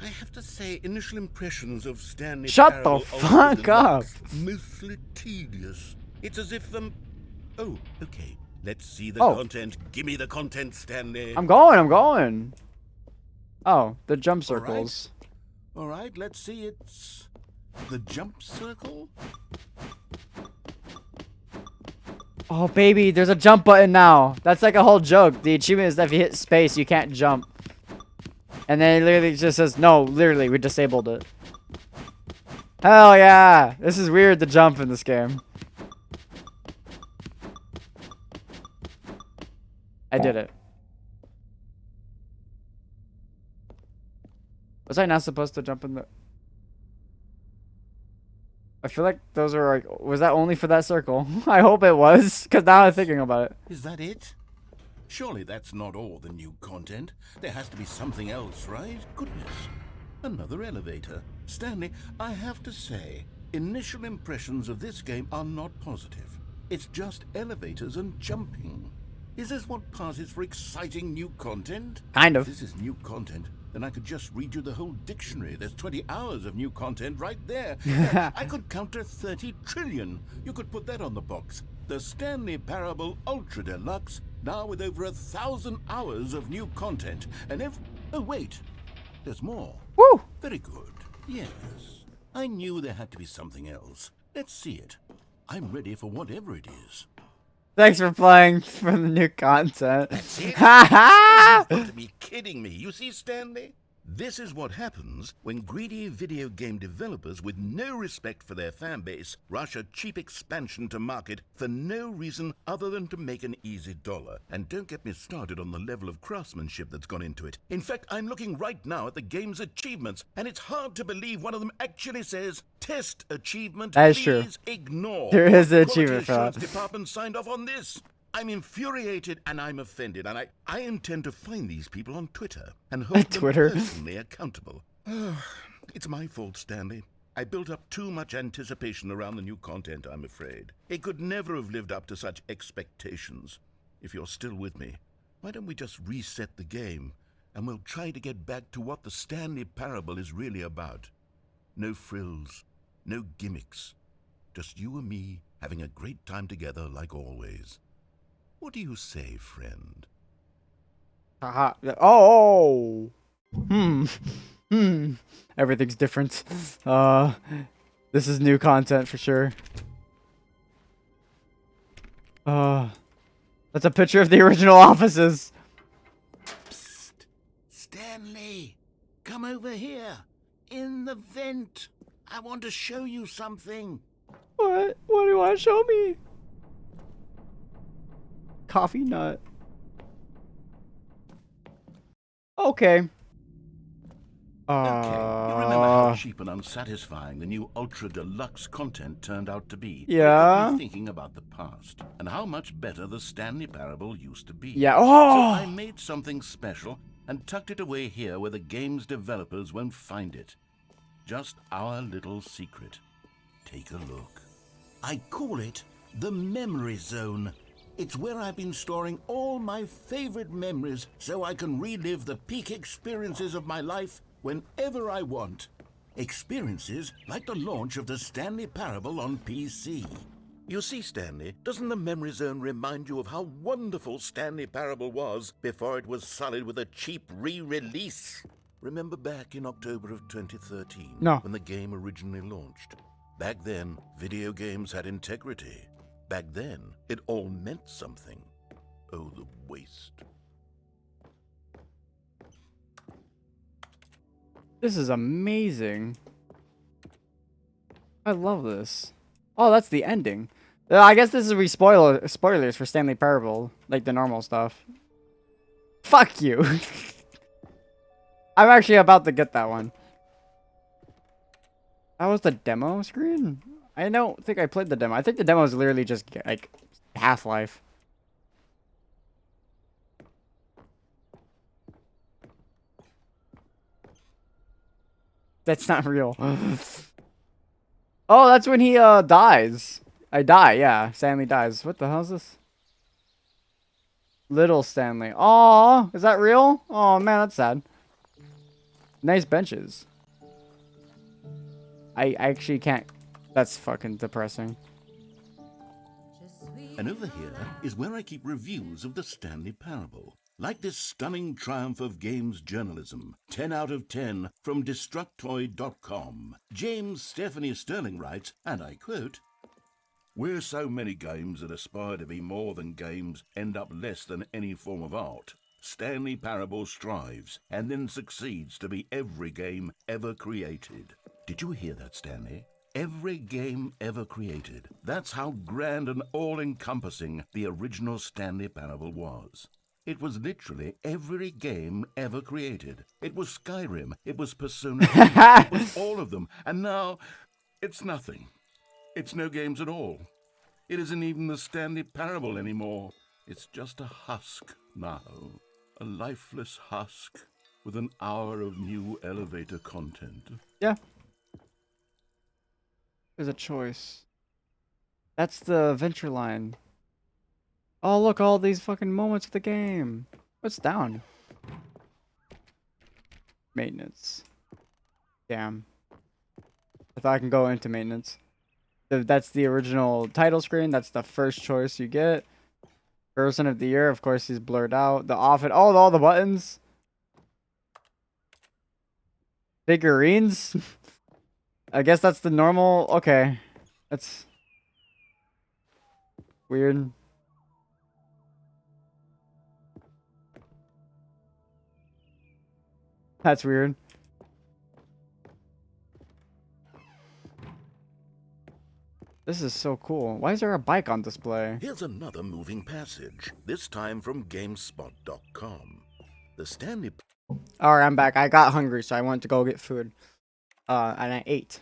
I have to say, initial impressions of Stanley Shut the Parable fuck Ultra up. Deluxe, mostly tedious. It's as if Oh, okay. Let's see the Oh. content. Give me the content, Stanley. I'm going. Oh, the jump circles. All right, let's see. It's the jump circle. Oh, baby, there's a jump button now. That's like a whole joke. The achievement is that if you hit space, you can't jump. And then it literally just says, no, literally, we disabled it. Hell yeah. This is weird to jump in this game. I did it. Was I not supposed to jump in the... I feel like those are like... Was that only for that circle? I hope it was, because now I'm thinking about it. Is that it? Surely that's not all the new content. There has to be something else, right? Goodness. Another elevator. Stanley, I have to say, initial impressions of this game are not positive. It's just elevators and jumping. Is this what passes for exciting new content? Kind of. If this is new content, then I could just read you the whole dictionary. There's 20 hours of new content right there. I could counter 30 trillion. You could put that on the box. The Stanley Parable Ultra Deluxe, now with over 1,000 hours of new content. And oh, wait. There's more. Woo! Very good. Yes. I knew there had to be something else. Let's see it. I'm ready for whatever it is. Thanks for playing for the new content. That's it? Ha ha! You've got to be kidding me. You see, Stanley? This is what happens when greedy video game developers with no respect for their fan base rush a cheap expansion to market for no reason other than to make an easy dollar. And don't get me started on the level of craftsmanship that's gone into it. In fact, I'm looking right now at the game's achievements, and it's hard to believe one of them actually says, "Test achievement, That is please true. ignore." There is an Quality achievement for assurance that. department signed off on this. I'm infuriated and I'm offended, and I intend to find these people on Twitter and hold Twitter. them personally accountable. It's my fault, Stanley. I built up too much anticipation around the new content, I'm afraid. It could never have lived up to such expectations. If you're still with me, why don't we just reset the game, and we'll try to get back to what the Stanley Parable is really about. No frills, no gimmicks. Just you and me having a great time together like always. What do you say, friend? Haha. Oh. Everything's different. This is new content for sure. That's a picture of the original offices. Psst. Stanley, come over here. In the vent. I want to show you something. What? What do you want to show me? Coffee nut. Okay. Okay, you remember how cheap and unsatisfying the new Ultra Deluxe content turned out to be? Yeah. It got me thinking about the past and how much better the Stanley Parable used to be. Yeah. So Oh. I made something special and tucked it away here where the game's developers won't find it. Just our little secret. Take a look. I call it the Memory Zone. It's where I've been storing all my favorite memories so I can relive the peak experiences of my life whenever I want. Experiences like the launch of the Stanley Parable on PC. You see, Stanley, doesn't the Memory Zone remind you of how wonderful Stanley Parable was before it was sullied with a cheap re-release? Remember back in October of 2013, No. when the game originally launched? Back then, video games had integrity. Back then, it all meant something. Oh, the waste. This is amazing. I love this. Oh, that's the ending. I guess this is spoilers for Stanley Parable, like the normal stuff. Fuck you. I'm actually about to get that one. That was the demo screen? I don't think I played the demo. I think the demo is literally just like Half-Life. That's not real. Oh, that's when he dies. I die, yeah. Stanley dies. What the hell is this? Little Stanley. Aw, is that real? Oh man, that's sad. Nice benches. I actually can't. That's fucking depressing. And over here is where I keep reviews of the Stanley Parable. Like this stunning triumph of games journalism, 10 out of 10 from Destructoid.com. James Stephanie Sterling writes, and I quote, "Where so many games that aspire to be more than games end up less than any form of art, Stanley Parable strives and then succeeds to be every game ever created." Did you hear that, Stanley? Every game ever created. That's how grand and all-encompassing the original Stanley Parable was. It was literally every game ever created. It was Skyrim. It was Persona 3. It was all of them. And now, it's nothing. It's no games at all. It isn't even the Stanley Parable anymore. It's just a husk now. A lifeless husk with an hour of new elevator content. Yeah. There's a choice. That's the adventure line. Oh, look, all these fucking moments of the game. What's down? Maintenance. Damn. I thought I can go into maintenance. That's the original title screen. That's the first choice you get. Person of the year, of course, he's blurred out. The off and all the buttons. Figurines. I guess that's the normal. Okay, that's weird. That's weird. This is so cool. Why is there a bike on display? Here's another moving passage, this time from GameSpot.com. The Stanley... Alright, I'm back. I got hungry, so I went to go get food. And I ate.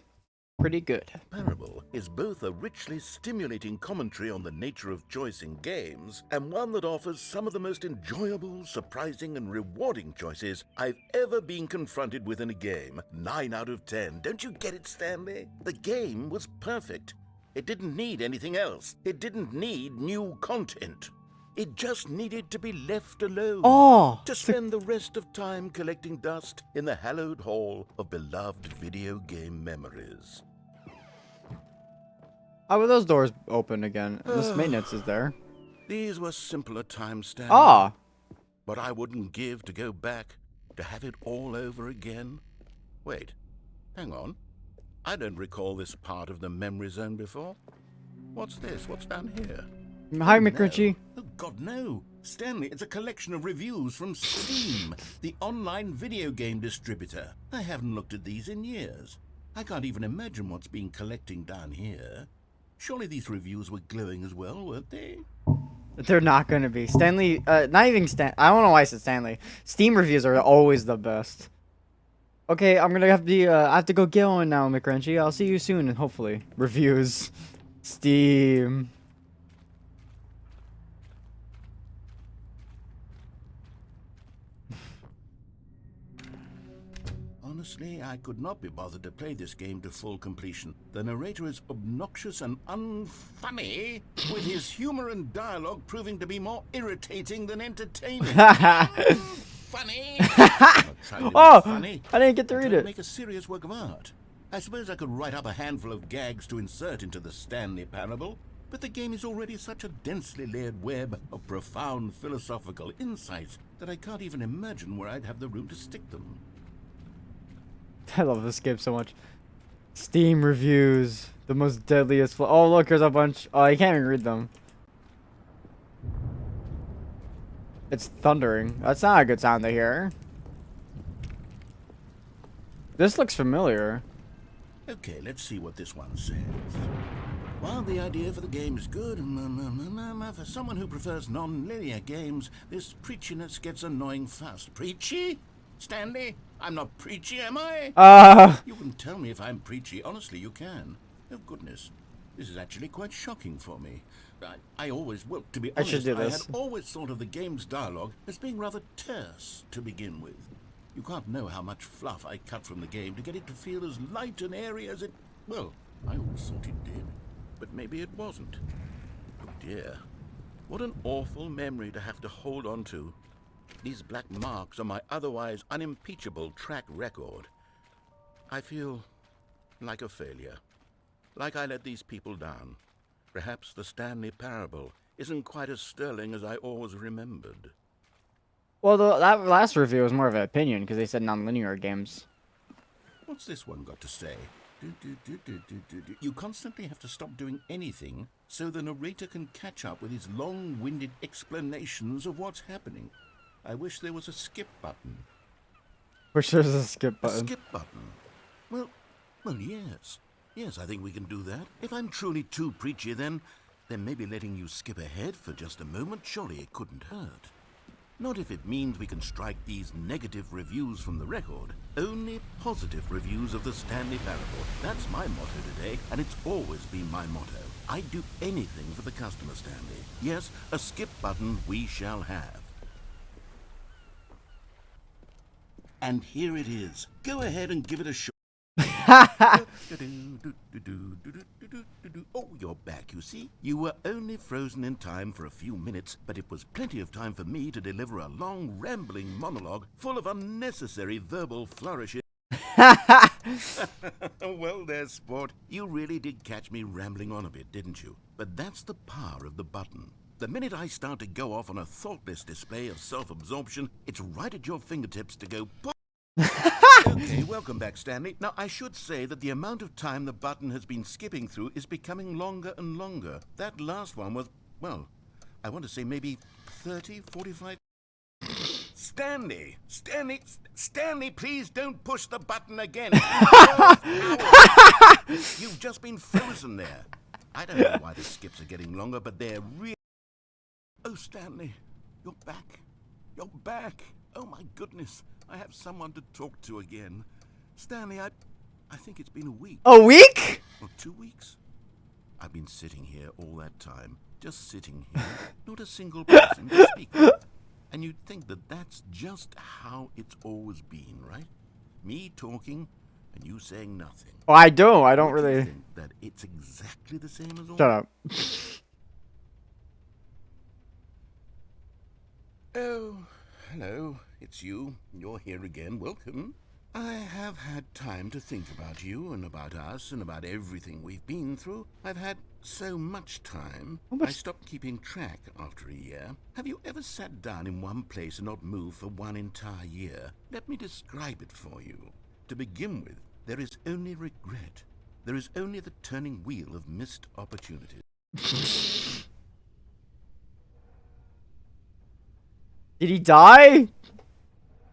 pretty good. Parable is both a richly stimulating commentary on the nature of choice in games and one that offers some of the most enjoyable, surprising, and rewarding choices I've ever been confronted with in a game. 9 out of 10. Don't you get it, Stanley? The game was perfect. It didn't need anything else. It didn't need new content. It just needed to be left alone. Oh, To spend the rest of time collecting dust in the hallowed hall of beloved video game memories. how were those doors open again? This maintenance is there. These were simpler times, Stanley. Ah, But I wouldn't give to go back, to have it all over again. Wait, hang on. I don't recall this part of the memory zone before. What's this? What's down here? hi, No. McRitchie. Oh, God, no. Stanley, it's a collection of reviews from Steam, the online video game distributor. I haven't looked at these in years. I can't even imagine what's been collecting down here. Surely these reviews were glowing as well, weren't they? They're not gonna be Stanley. Not even Stan. I don't know why I said Stanley. Steam reviews are always the best. Okay, I'm gonna have to. I have to go get one now, McRitchie. I'll see you soon, and hopefully reviews. Steam. Honestly, I could not be bothered to play this game to full completion. The narrator is obnoxious and unfunny, with his humor and dialogue proving to be more irritating than entertaining. Funny. Oh, funny. I didn't get to I'm read trying to it. make a serious work of art. I suppose I could write up a handful of gags to insert into the Stanley Parable, but the game is already such a densely layered web of profound philosophical insights that I can't even imagine where I'd have the room to stick them. I love this game so much. Steam reviews, the most deadliest. Oh, look, there's a bunch. Oh, I can't even read them. It's thundering. That's not a good sound to hear. This looks familiar. Okay, let's see what this one says. While the idea for the game is good, for someone who prefers non-linear games, this preachiness gets annoying fast. Preachy? Stanley? I'm not preachy, am I? You can tell me if I'm preachy. Honestly, you can. Oh, goodness. This is actually quite shocking for me. I always, well, to be I should honest, do I this. had always thought of the game's dialogue as being rather terse to begin with. You can't know how much fluff I cut from the game to get it to feel as light and airy as it... Well, I always thought it did. But maybe it wasn't. Oh, dear. What an awful memory to have to hold on to. These black marks are my otherwise unimpeachable track record. I feel like a failure. Like I let these people down. Perhaps the Stanley Parable isn't quite as sterling as I always remembered. Well, that last review was more of an opinion because they said non-linear games. What's this one got to say? You constantly have to stop doing anything so the narrator can catch up with his long-winded explanations of what's happening. I wish there was a skip button. Wish there's a skip A button. skip button? Well, yes. Yes, I think we can do that. If I'm truly too preachy, then maybe letting you skip ahead for just a moment, surely it couldn't hurt. Not if it means we can strike these negative reviews from the record. Only positive reviews of the Stanley Parable. That's my motto today, and it's always been my motto. I'd do anything for the customer, Stanley. Yes, a skip button we shall have. And here it is. Go ahead and give it a shot. Oh, you're back, you see? You were only frozen in time for a few minutes, but it was plenty of time for me to deliver a long, rambling monologue full of unnecessary verbal flourishes. Well there, sport. You really did catch me rambling on a bit, didn't you? But that's the power of the button. The minute I start to go off on a thoughtless display of self-absorption, it's right at your fingertips to go pop. Okay, welcome back, Stanley. Now, I should say that the amount of time the button has been skipping through is becoming longer and longer. That last one was, well, I want to say maybe 30, 45... Stanley, please don't push the button again. You've just been frozen there. I don't know why the skips are getting longer, but they're really... Oh, Stanley, you're back. You're back. Oh, my goodness. I have someone to talk to again. Stanley, I think it's been a week. A week? Or 2 weeks. I've been sitting here all that time. Just sitting here. Not a single person to speak with. And you'd think that that's just how it's always been, right? Me talking and you saying nothing. Oh, I don't. I don't Don't you really. think that it's exactly the same as always? Shut up. Oh, hello. It's you. You're here again. Welcome. I have had time to think about you and about us and about everything we've been through. I've had so much time. I stopped keeping track after a year. Have you ever sat down in one place and not moved for one entire year? Let me describe it for you. To begin with, there is only regret. There is only the turning wheel of missed opportunities. Did he die?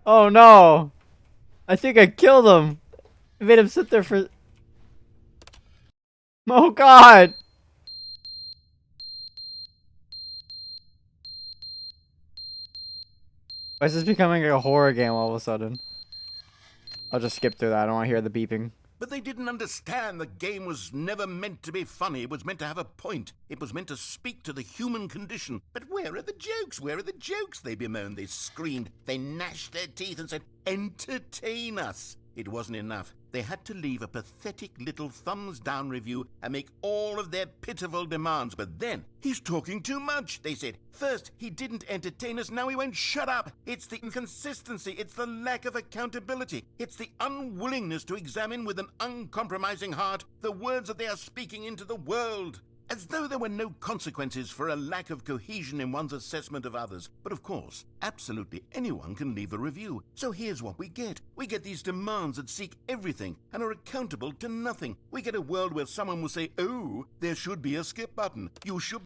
Oh no. I think I killed him. I made him sit there for... Oh god. Why is this becoming like a horror game all of a sudden? I'll just skip through that. I don't want to hear the beeping. But they didn't understand the game was never meant to be funny. It was meant to have a point. It was meant to speak to the human condition. But where are the jokes? Where are the jokes? They bemoaned, they screamed, they gnashed their teeth and said, entertain us. It wasn't enough. They had to leave a pathetic little thumbs-down review and make all of their pitiful demands. But then, he's talking too much, they said. First, he didn't entertain us, now he won't shut up. It's the inconsistency, it's the lack of accountability. It's the unwillingness to examine with an uncompromising heart the words that they are speaking into the world. As though there were no consequences for a lack of cohesion in one's assessment of others. But of course, absolutely anyone can leave a review. So here's what we get. We get these demands that seek everything and are accountable to nothing. We get a world where someone will say, oh, there should be a skip button. You should...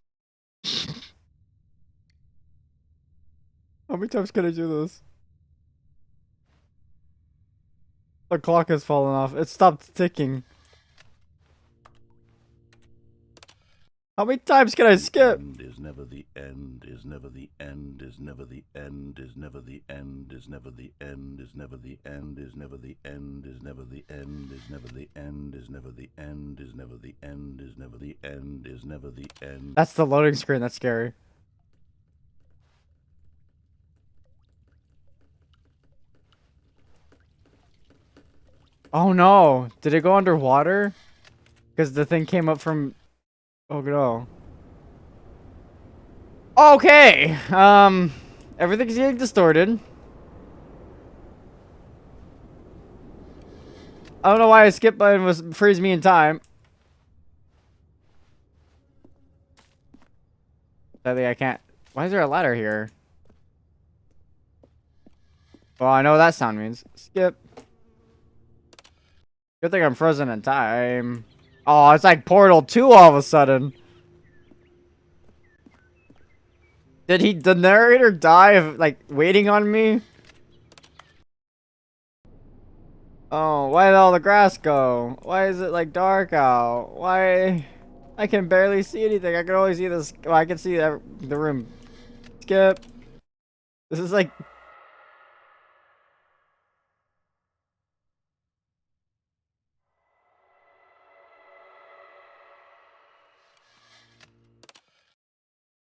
How many times can I do this? The clock has fallen off. It stopped ticking. How many times can I skip? Is never the end, is never the end, is never the end, is never the end, is never the end, is never the end, is never the end, is never the end, is never the end, is never the end, is never the end, is never the end, is never the end. That's the loading screen. That's scary. Oh no. Did it go underwater? Because the thing came up from... Oh no. Okay. Everything's getting distorted. I don't know why a skip button was freeze me in time. Sadly, I can't. Why is there a ladder here? Well, I know what that sound means. Skip. Good thing I'm frozen in time. Oh, it's like Portal 2 all of a sudden. Did the narrator die of, like, waiting on me? Oh, why did all the grass go? Why is it, like, dark out? Why? I can barely see anything. I can only see this. Well, I can see the room. Skip. This is like...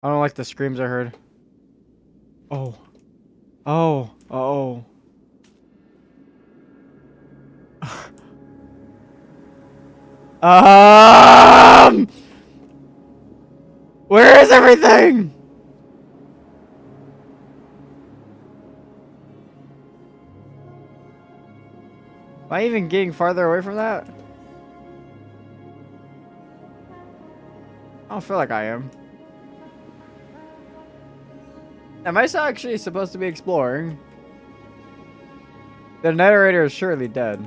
I don't like the screams I heard. Oh. Oh. Oh. Where is everything? Am I even getting farther away from that? I don't feel like I am. Am I actually supposed to be exploring? The narrator is surely dead.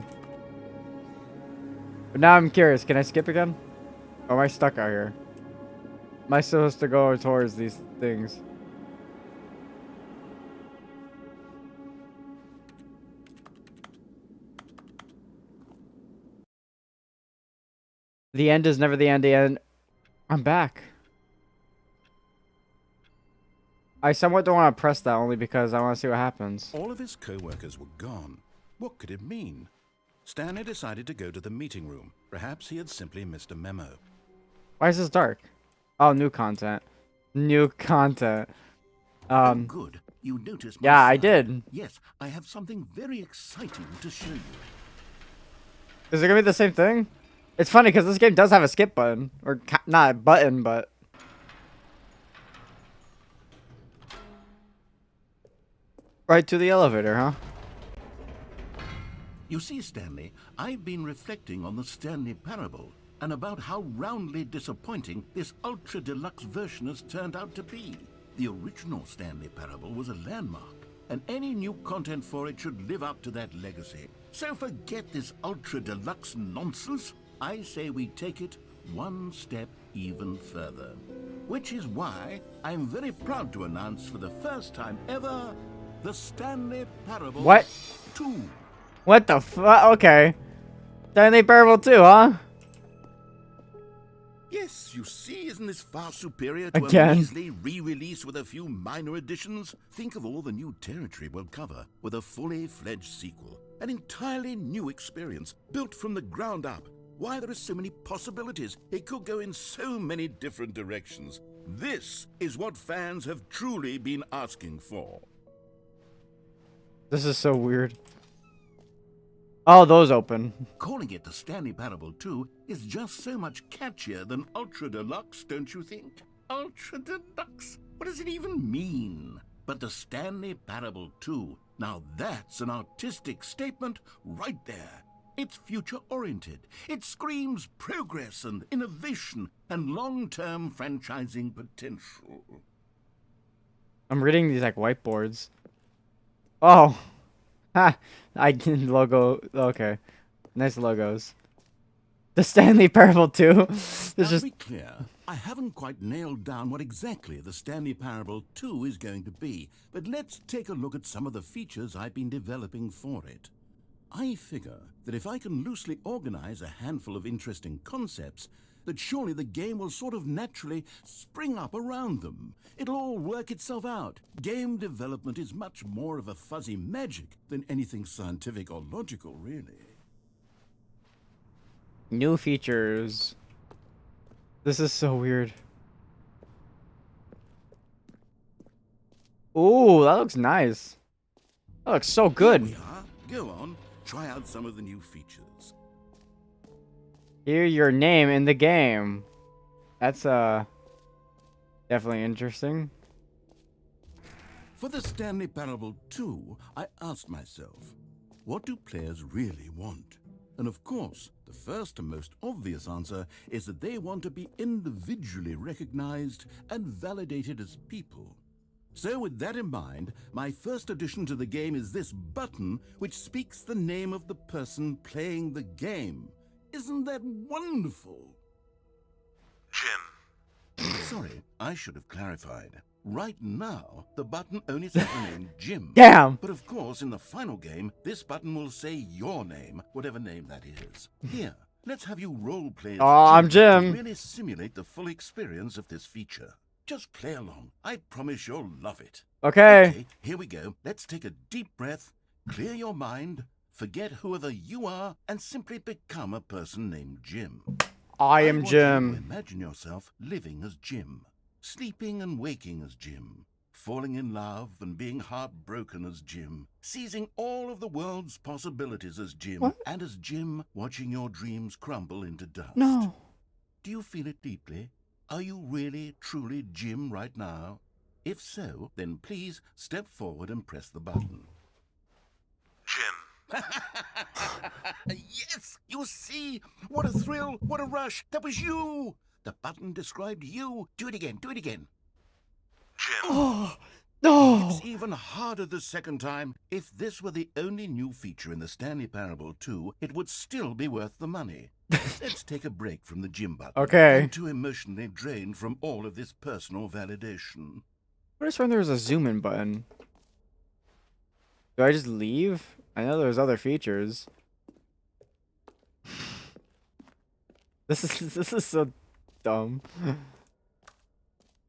But now I'm curious, can I skip again? Or am I stuck out here? Am I supposed to go towards these things? The end is never the end. The end. I'm back. I somewhat don't want to press that only because I want to see what happens. All of his co-workers were gone. What could it mean? Stanley decided to go to the meeting room. Perhaps he had simply missed a memo. Why is this dark? Oh, new content. New content. Oh, good. You noticed my Yeah, I slide. did. Yes, I have something very exciting to show you. Is it gonna be the same thing? It's funny because this game does have a skip button, or not a button, but right to the elevator, huh? You see, Stanley, I've been reflecting on the Stanley Parable and about how roundly disappointing this ultra deluxe version has turned out to be. The original Stanley Parable was a landmark, and any new content for it should live up to that legacy. So forget this ultra deluxe nonsense. I say we take it one step even further. Which is why I'm very proud to announce for the first time ever the Stanley Parable What? 2. What the fuck? Okay. Stanley Parable 2, huh? Yes, you see, isn't this far superior to Again. a measly re-release with a few minor additions? Think of all the new territory we'll cover with a fully fledged sequel. An entirely new experience, built from the ground up. Why, there are so many possibilities. It could go in so many different directions. This is what fans have truly been asking for. This is so weird. Oh, those open. Calling it the Stanley Parable 2 is just so much catchier than Ultra Deluxe, don't you think? Ultra Deluxe? What does it even mean? But the Stanley Parable 2, now that's an artistic statement right there. It's future-oriented. It screams progress and innovation and long-term franchising potential. I'm reading these like whiteboards. Oh. Ha. I can logo. Okay. Nice logos. The Stanley Parable 2. It's Now, just to be clear, I haven't quite nailed down what exactly the Stanley Parable 2 is going to be, but let's take a look at some of the features I've been developing for it. I figure that if I can loosely organize a handful of interesting concepts, that surely the game will sort of naturally spring up around them. It'll all work itself out. Game development is much more of a fuzzy magic than anything scientific or logical, really. new features. This is so weird. Ooh, that looks nice. That looks so Here good. we are. Go on, try out some of the new features. Hear your name in the game. That's definitely interesting. For the Stanley Parable 2, I asked myself, what do players really want? And of course, the first and most obvious answer is that they want to be individually recognized and validated as people. So with that in mind, my first addition to the game is this button which speaks the name of the person playing the game. Isn't that wonderful? Jim. Sorry, I should have clarified. Right now, the button only says the name Jim. Damn. But of course, in the final game, this button will say your name, whatever name that is. Here, let's have you role-play as Oh, I'm Jim. to really simulate the full experience of this feature. Just play along. I promise you'll love it. Okay. Okay, here we go. Let's take a deep breath, clear your mind, forget whoever you are, and simply become a person named Jim. I am want you to Jim. imagine yourself living as Jim, sleeping and waking as Jim, falling in love and being heartbroken as Jim, seizing all of the world's possibilities as Jim, What? and as Jim watching your dreams crumble into dust. No. Do you feel it deeply? Are you really, truly Jim right now? If so, then please step forward and press the button. Jim. Yes! You see? What a thrill! What a rush! That was you! The button described you. Do it again. Do it again. Jim. Oh, no. It's even harder the second time. If this were the only new feature in the Stanley Parable 2, it would still be worth the money. Let's take a break from the Jim button. Okay. I'm too emotionally drained from all of this personal validation. What is when there's a zoom in button? Do I just leave? I know there's other features. This is so dumb.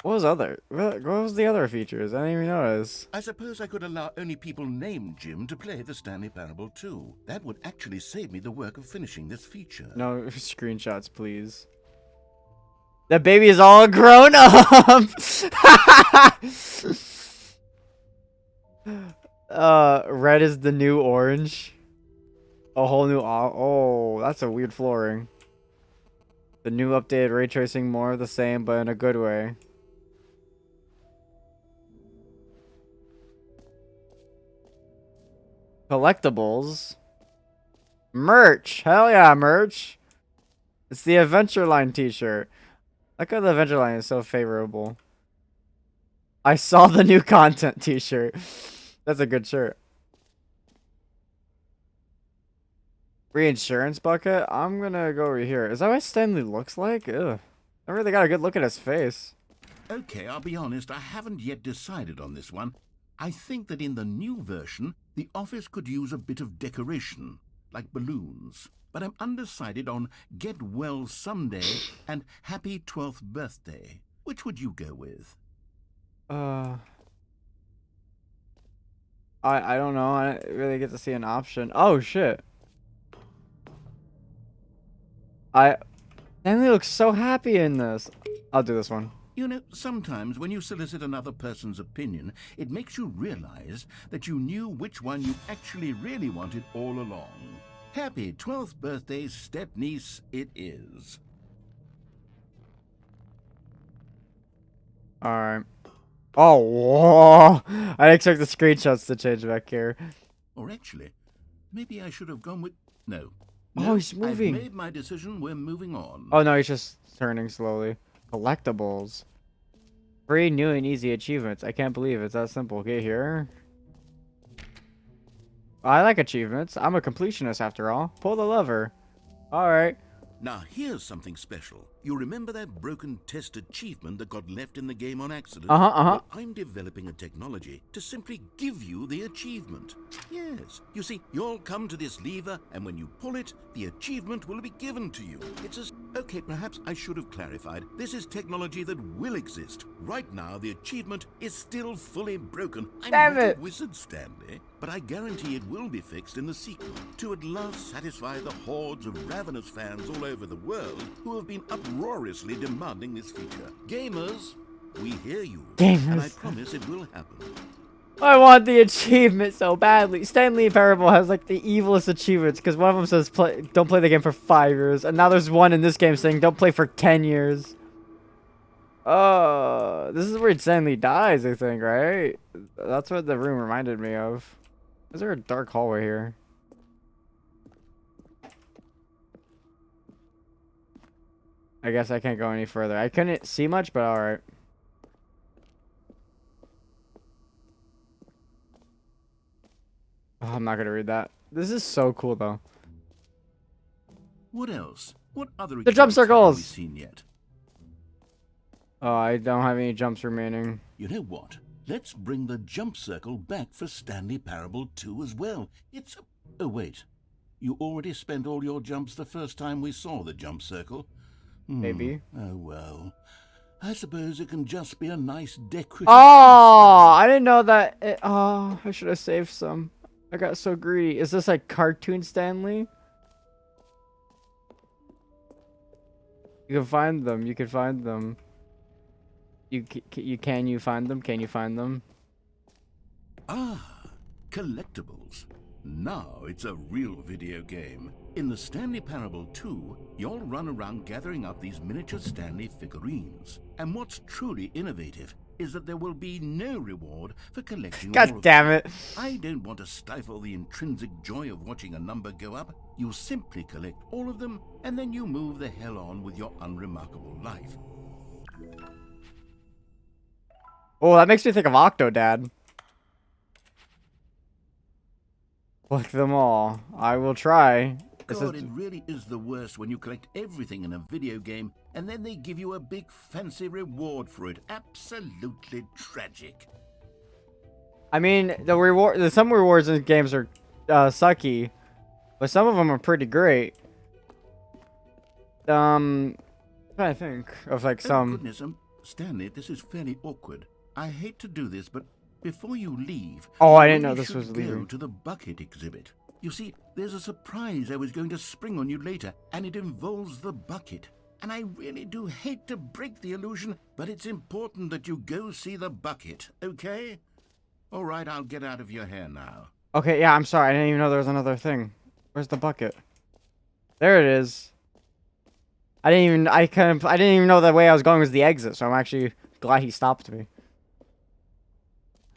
What was what was the other features? I didn't even notice. I suppose I could allow only people named Jim to play the Stanley Parable 2. That would actually save me the work of finishing this feature. No screenshots, please. That baby is all grown up. Red is the new orange. A whole new. Oh, that's a weird flooring. The new updated ray tracing, more of the same, but in a good way. Collectibles. Merch. Hell yeah, merch. It's the Adventure Line t-shirt. Look how the Adventure Line is so favorable. I saw the new content t-shirt. That's a good shirt. Reinsurance bucket? I'm gonna go over here. Is that what Stanley looks like? Ugh. I really got a good look at his face. Okay, I'll be honest, I haven't yet decided on this one. I think that in the new version, the office could use a bit of decoration, like balloons. But I'm undecided on Get Well Someday and Happy 12th Birthday. Which would you go with? I don't know. I didn't really get to see an option. Oh shit. Stanley looks so happy in this. I'll do this one. You know, sometimes when you solicit another person's opinion, it makes you realize that you knew which one you actually really wanted all along. Happy 12th birthday, step-niece, it is. Alright. Oh, whoa. I didn't expect the screenshots to change back here. Or actually, maybe I should have gone with... No. Oh, he's moving. I've made my decision. We're moving on. Oh, no, he's just turning slowly. Collectibles. Free, new, and easy achievements. I can't believe it's that simple. Get here. I like achievements. I'm a completionist after all. Pull the lever. Alright. Now, here's something special. You remember that broken test achievement that got left in the game on accident? Well, I'm developing a technology to simply give you the achievement. Yes. You see, you'll come to this lever, and when you pull it, the achievement will be given to you. It's as... Okay, perhaps I should have clarified. This is technology that will exist. Right now, the achievement is still fully broken. I'm Damn not it. a wizard, Stanley, but I guarantee it will be fixed in the sequel to at last satisfy the hordes of ravenous fans all over the world who have been uproariously demanding this feature. Gamers, we hear you. Gamers. And I promise it will happen. I want the achievement so badly. Stanley Parable has like the evilest achievements because one of them says don't play the game for 5 years, and now there's one in this game saying don't play for 10 years. This is where Stanley dies, I think, right? That's what the room reminded me of. Is there a dark hallway here? I guess I can't go any further. I couldn't see much, but alright. Oh, I'm not gonna read that. This is so cool, though. What else? What other The jump examples circles! have we seen yet? Oh, I don't have any jumps remaining. You know what? Let's bring the jump circle back for Stanley Parable 2 as well. It's a... Oh, wait. You already spent all your jumps the first time we saw the jump circle? Maybe. Oh, well. I suppose it can just be a nice decorative... Oh, I didn't know that. Oh, I should have saved some. I got so greedy. Is this like cartoon Stanley? You can find them. You can find them. Can you find them? Can you find them? Ah, collectibles. Now it's a real video game. In the Stanley Parable 2, you'll run around gathering up these miniature Stanley figurines. And what's truly innovative is that there will be no reward for collecting all God of damn them. it. I don't want to stifle the intrinsic joy of watching a number go up. You simply collect all of them, and then you move the hell on with your unremarkable life. Oh, that makes me think of Octodad. Collect them all. I will try. God, it really is the worst when you collect everything in a video game and then they give you a big fancy reward for it. Absolutely tragic. I mean, some rewards in games are sucky, but some of them are pretty great. I'm trying to think of like Oh, some. goodness, Stanley, this is fairly awkward. I hate to do this, but before you leave... Oh, I you didn't know really this was should leaving. go to the bucket exhibit. You see, there's a surprise I was going to spring on you later, and it involves the bucket. And I really do hate to break the illusion, but it's important that you go see the bucket, okay? All right, I'll get out of your hair now. Okay, yeah, I'm sorry. I didn't even know there was another thing. Where's the bucket? There it is. I didn't even know the way I was going was the exit, so I'm actually glad he stopped me.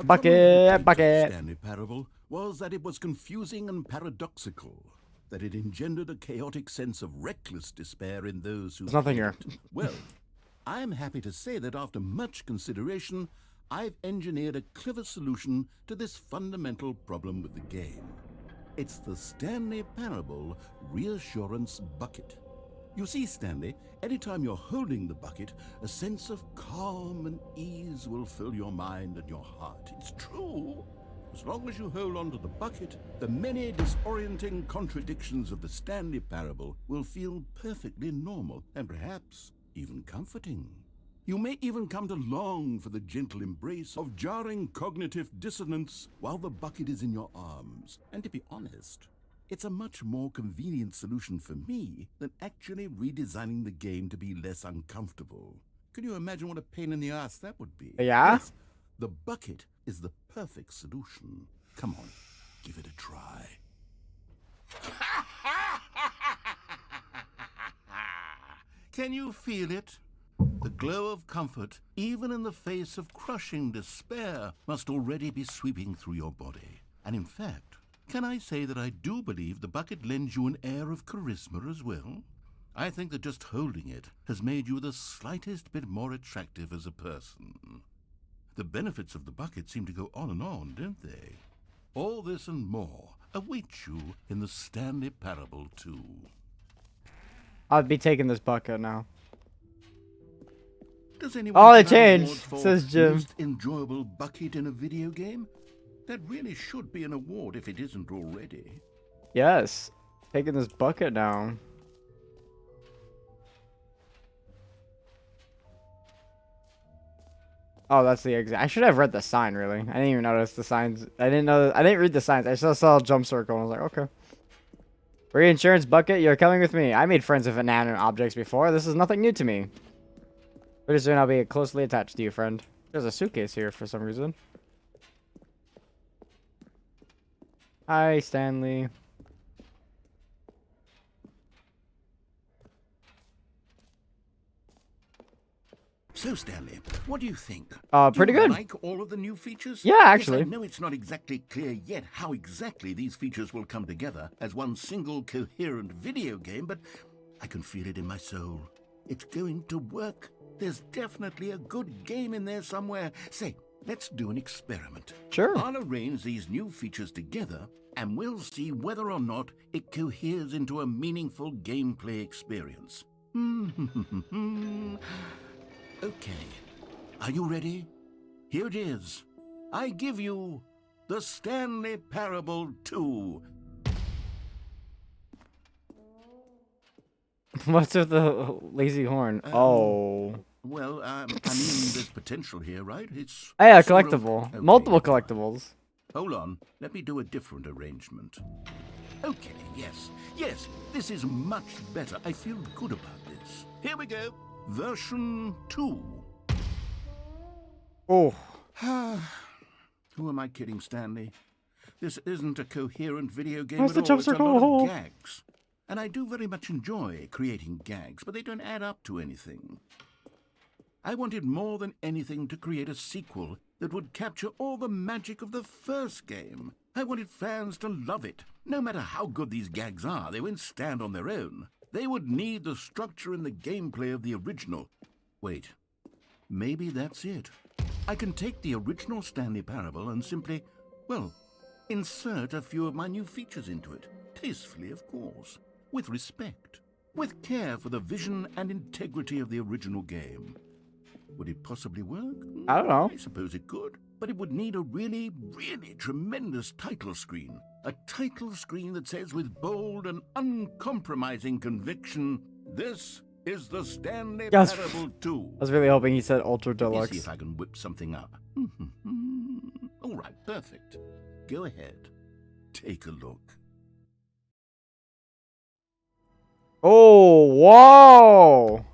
A Bucket, problem with the bucket. Stanley Parable was that it was confusing and paradoxical, that it engendered a chaotic sense of reckless despair in those who There's nothing played here. it. Well, I'm happy to say that after much consideration, I've engineered a clever solution to this fundamental problem with the game. It's the Stanley Parable Reassurance Bucket. You see, Stanley, anytime you're holding the bucket, a sense of calm and ease will fill your mind and your heart. It's true. As long as you hold on to the bucket, the many disorienting contradictions of the Stanley Parable will feel perfectly normal and perhaps even comforting. You may even come to long for the gentle embrace of jarring cognitive dissonance while the bucket is in your arms. And to be honest, it's a much more convenient solution for me than actually redesigning the game to be less uncomfortable. Can you imagine what a pain in the ass that would be? Yeah? Yes, the bucket is the perfect solution. Come on, give it a try. Can you feel it? The glow of comfort, even in the face of crushing despair, must already be sweeping through your body. And in fact, can I say that I do believe the bucket lends you an air of charisma as well? I think that just holding it has made you the slightest bit more attractive as a person. The benefits of the bucket seem to go on, don't they? All this and more await you in the Stanley Parable 2. I'll be taking this bucket now. Does anyone Oh, they give out awards changed, for says Jim. most enjoyable bucket in a video game? That really should be an award if it isn't already. Yes. Taking this bucket down. Oh, that's the exit. I should have read the sign, really. I didn't even notice the signs. I didn't read the signs. I just saw a jump circle and I was like, okay. Reinsurance bucket, you're coming with me. I made friends with inanimate objects before. This is nothing new to me. Pretty soon I'll be closely attached to you, friend. There's a suitcase here for some reason. Hi, Stanley. So, Stanley, what do you think? Pretty do you good. like all of the new features? Yeah, actually. Yes, I know it's not exactly clear yet how exactly these features will come together as one single coherent video game, but I can feel it in my soul. It's going to work. There's definitely a good game in there somewhere. Say, let's do an experiment. Sure. I'll arrange these new features together, and we'll see whether or not it coheres into a meaningful gameplay experience. Okay, are you ready? Here it is. I give you the Stanley Parable 2. What's with the lazy horn? Oh. Well, I mean, there's potential here, right? It's Hey, a sort of- collectible. Okay, Multiple never mind. collectibles. Hold on, let me do a different arrangement. Okay, yes, this is much better. I feel good about this. Here we go. Version 2. Oh. Who am I kidding, Stanley? This isn't a coherent video game Where's at the all. jump It's a lot circle? of gags. And I do very much enjoy creating gags, but they don't add up to anything. I wanted more than anything to create a sequel that would capture all the magic of the first game. I wanted fans to love it. No matter how good these gags are, they won't stand on their own. They would need the structure and the gameplay of the original. Wait, maybe that's it. I can take the original Stanley Parable and simply, well, insert a few of my new features into it. Tastefully, of course. With respect. With care for the vision and integrity of the original game. Would it possibly work? I don't know. I suppose it could. But it would need a really, really tremendous title screen. A title screen that says with bold and uncompromising conviction, "This is the Stanley Yes. Parable 2. I was really hoping he said Ultra Let me see Deluxe. if I can whip something up. All right, perfect. Go ahead. Take a look. Oh, whoa!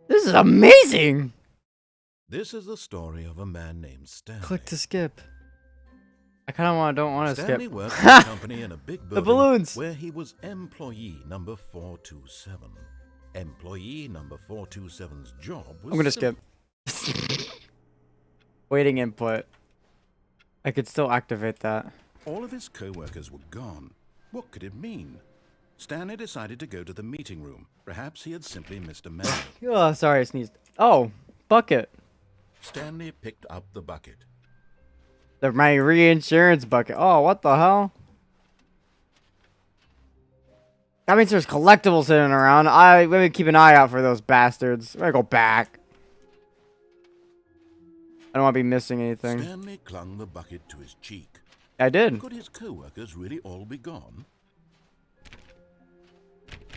This is amazing! This is the story of a man named Stanley. Click to skip. I kind of don't want to Stanley skip. worked for a company in a big building balloons. where he was employee number 427. Employee number 427's job was I'm gonna simple. skip. Waiting input. I could still activate that. All of his co-workers were gone. What could it mean? Stanley decided to go to the meeting room. Perhaps he had simply missed a memo. Oh, sorry, I sneezed. Oh, bucket. Stanley picked up the bucket. My reinsurance bucket. Oh, what the hell? That means there's collectibles hidden around. Let me keep an eye out for those bastards. I'm gonna go back. I don't want to be missing anything. Stanley clung the bucket to his cheek. I did. Could his co-workers really all be gone?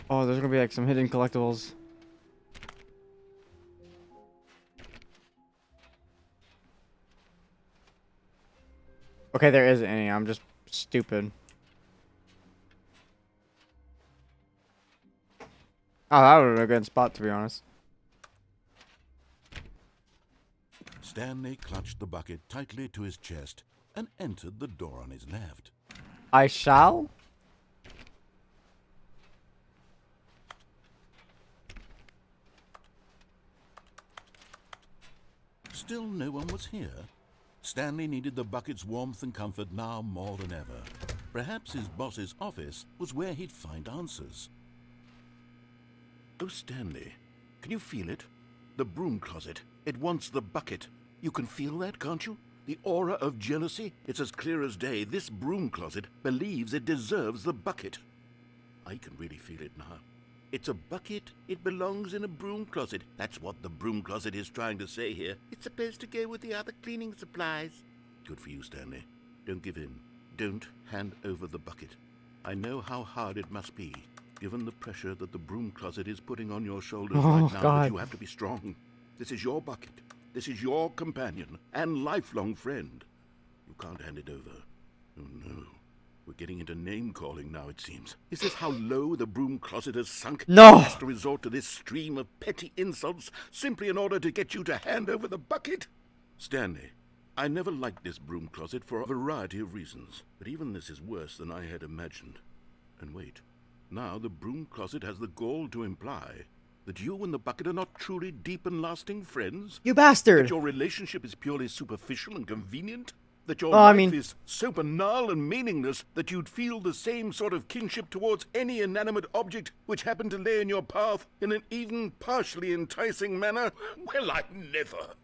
Oh, there's gonna be like some hidden collectibles. Okay, there isn't any. I'm just stupid. Oh, that would have been a good spot, to be honest. Stanley clutched the bucket tightly to his chest and entered the door on his left. I shall? Still no one was here. Stanley needed the bucket's warmth and comfort now more than ever. Perhaps his boss's office was where he'd find answers. Oh, Stanley, can you feel it? The broom closet. It wants the bucket. You can feel that, can't you? The aura of jealousy? It's as clear as day. This broom closet believes it deserves the bucket. I can really feel it now. It's a bucket. It belongs in a broom closet. That's what the broom closet is trying to say here. It's supposed to go with the other cleaning supplies. Good for you, Stanley. Don't give in. Don't hand over the bucket. I know how hard it must be, given the pressure that the broom closet is putting on your shoulders right now, God. but you have to be strong. This is your bucket. This is your companion and lifelong friend. You can't hand it over. Oh, no. We're getting into name-calling now, it seems. Is this how low the broom closet has sunk? No! It has to resort to this stream of petty insults simply in order to get you to hand over the bucket? Stanley, I never liked this broom closet for a variety of reasons, but even this is worse than I had imagined. And wait, now the broom closet has the gall to imply that you and the bucket are not truly deep and lasting friends? You bastard! That your relationship is purely superficial and convenient? That your Oh, I life mean- is so banal and meaningless that you'd feel the same sort of kinship towards any inanimate object which happened to lay in your path in an even partially enticing manner? Well, I never.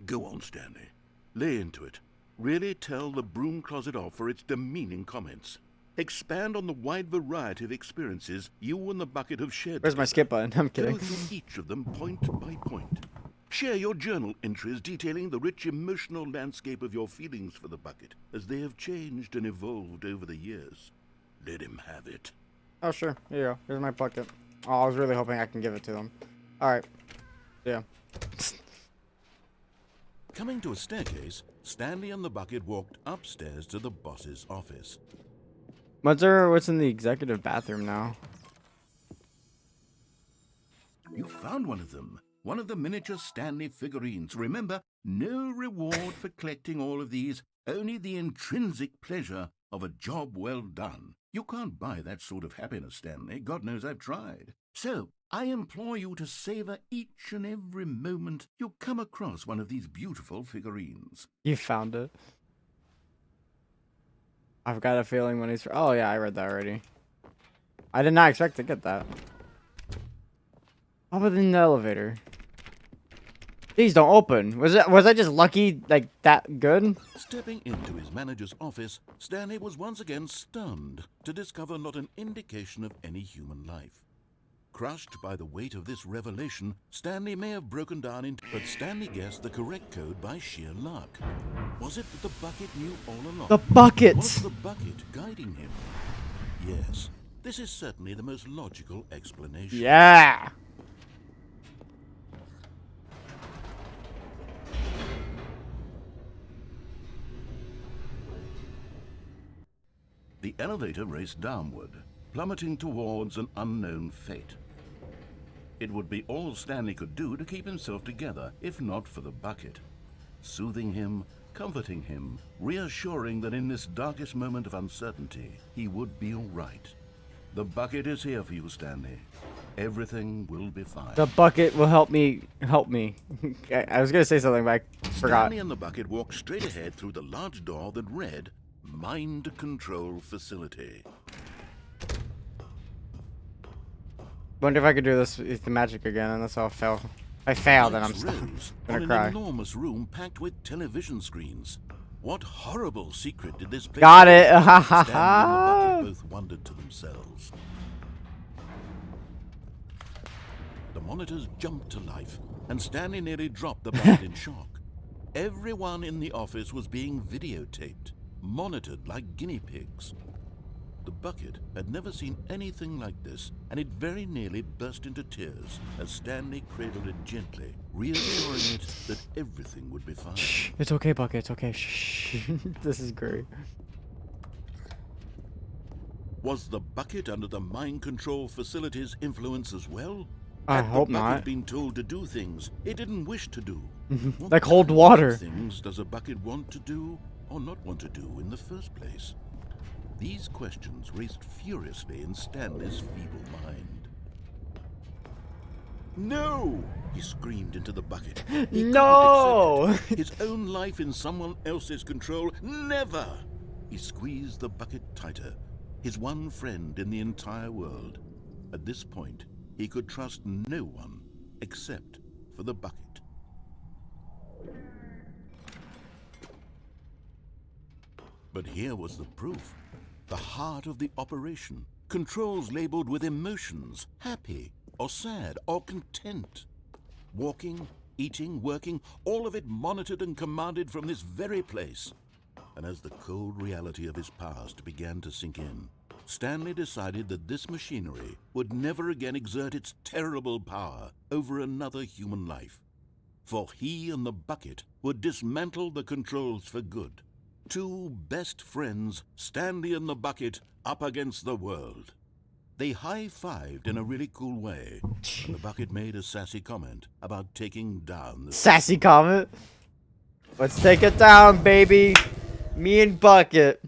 Go on, Stanley. Lay into it. Really tell the broom closet off for its demeaning comments. Expand on the wide variety of experiences you and the bucket have shared. Where's my together. skip button? I'm Go kidding. through each of them point by point. Share your journal entries detailing the rich emotional landscape of your feelings for the bucket as they have changed and evolved over the years. Let him have it. Oh, sure. Here you go. Here's my bucket. Oh, I was really hoping I can give it to them. Alright. Yeah. Coming to a staircase, Stanley and the bucket walked upstairs to the boss's office. What's in the executive bathroom now? You found one of them. One of the miniature Stanley figurines. Remember, no reward for collecting all of these, only the intrinsic pleasure of a job well done. You can't buy that sort of happiness, Stanley. God knows I've tried. So, I implore you to savor each and every moment you come across one of these beautiful figurines. You found it. I've got a feeling when he's... Oh, yeah, I read that already. I did not expect to get that. How about in the elevator? These don't open. Was I just lucky, like, that good? Stepping into his manager's office, Stanley was once again stunned to discover not an indication of any human life. Crushed by the weight of this revelation, Stanley may have broken down into... But Stanley guessed the correct code by sheer luck. Was it that the bucket knew all along? The bucket! Was the bucket guiding him? Yes, this is certainly the most logical explanation. Yeah! The elevator raced downward, plummeting towards an unknown fate. It would be all Stanley could do to keep himself together, if not for the bucket. Soothing him, comforting him, reassuring that in this darkest moment of uncertainty, he would be all right. The bucket is here for you, Stanley. Everything will be fine. The bucket will help me. I was gonna say something, but I forgot. Stanley and the bucket walked straight ahead through the large door that read, Mind Control Facility. Wonder if I could do this with the magic again, and that's all fail. If I fail, then I'm Lights stuck. rose Gonna on cry. an enormous room packed with television screens. What horrible secret did this place Got it. hold? Stanley and the bucket both wondered to themselves. The monitors jumped to life, and Stanley nearly dropped the bucket in shock. Everyone in the office was being videotaped, monitored like guinea pigs. The bucket had never seen anything like this, and it very nearly burst into tears as Stanley cradled it gently, reassuring it that everything would be fine. It's okay, bucket. It's okay. Shh. This is great. Was the bucket under the mind control facility's influence as well? I Had hope the bucket not. been told to do things it didn't wish to do? What Like hold kind water. of things does a bucket want to do or not want to do in the first place? These questions raced furiously in Stanley's feeble mind. No! He screamed into the bucket. He couldn't No! accept it. His own life in someone else's control. Never! He squeezed the bucket tighter. His one friend in the entire world. At this point, he could trust no one except for the bucket. But here was the proof. The heart of the operation. Controls labeled with emotions, happy or sad or content. Walking, eating, working, all of it monitored and commanded from this very place. And as the cold reality of his past began to sink in, Stanley decided that this machinery would never again exert its terrible power over another human life. For he and the bucket would dismantle the controls for good. Two best friends, Stanley and the bucket, up against the world. They high-fived in a really cool way. The bucket made a sassy comment about taking down the... Sassy comment. Let's take it down, baby. Me and bucket.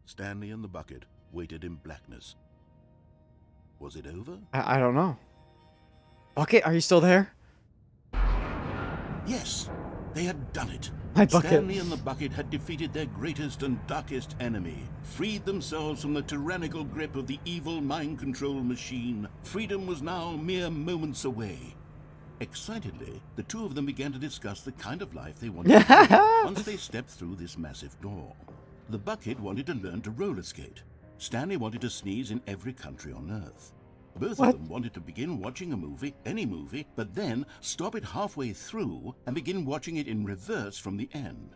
Stanley and the bucket waited in blackness. Was it over? I don't know. Bucket, are you still there? Yes, they had done it. My bucket. Stanley and the bucket had defeated their greatest and darkest enemy, freed themselves from the tyrannical grip of the evil mind control machine. Freedom was now mere moments away. Excitedly, the two of them began to discuss the kind of life they wanted to live once they stepped through this massive door. The bucket wanted to learn to roller skate. Stanley wanted to sneeze in every country on Earth. Both of them wanted to begin watching a movie, any movie, but then stop it halfway through and begin watching it in reverse from the end.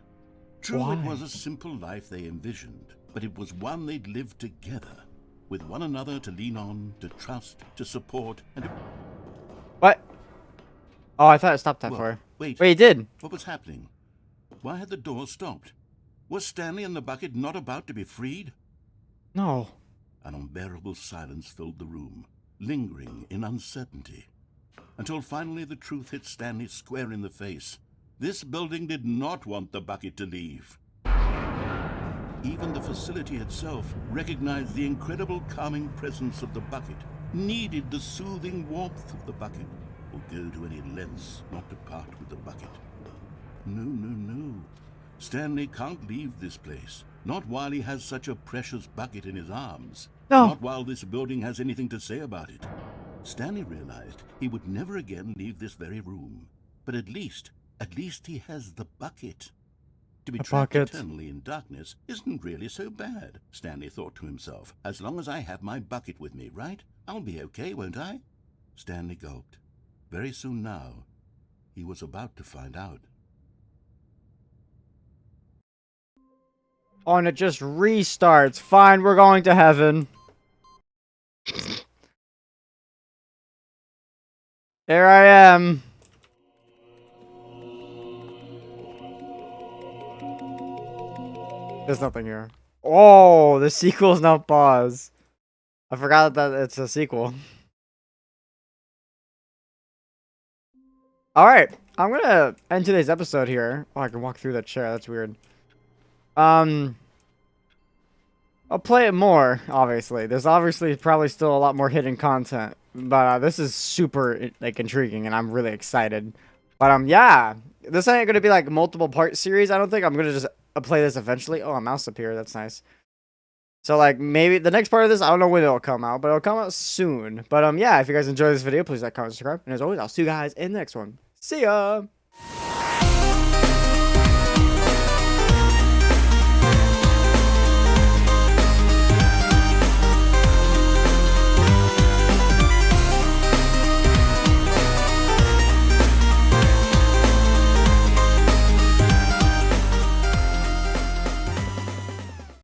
True, Why? it was a simple life they envisioned, but it was one they'd lived together, with one another to lean on, to trust, to support, and to... What? Oh, I thought it stopped that Well, far. wait. Wait, it did. What was happening? Why had the door stopped? Was Stanley and the bucket not about to be freed? No. An unbearable silence filled the room, lingering in uncertainty, until finally the truth hit Stanley square in the face. This building did not want the bucket to leave. Even the facility itself recognized the incredible calming presence of the bucket, needed the soothing warmth of the bucket, would go to any lengths not to part with the bucket. No, no, no. Stanley can't leave this place. Not while he has such a precious bucket in his arms. No. Not while this building has anything to say about it. Stanley realized he would never again leave this very room. But at least he has the bucket. To be My trapped pocket. eternally in darkness isn't really so bad, Stanley thought to himself. As long as I have my bucket with me, right? I'll be okay, won't I? Stanley gulped. Very soon now, he was about to find out. Oh, and it just restarts. Fine, we're going to heaven. Here I am. There's nothing here. Oh, the sequel's now paused. I forgot that it's a sequel. Alright, I'm gonna end today's episode here. Oh, I can walk through that chair. That's weird. I'll play it more, obviously. There's obviously probably still a lot more hidden content. But this is super, like, intriguing, and I'm really excited. But, yeah. This ain't gonna be, like, multiple part series, I don't think. I'm gonna just play this eventually. Oh, a mouse up here. That's nice. So, like, maybe the next part of this, I don't know when it'll come out, but it'll come out soon. But, yeah, if you guys enjoyed this video, please like, comment, subscribe. And as always, I'll see you guys in the next one. See ya!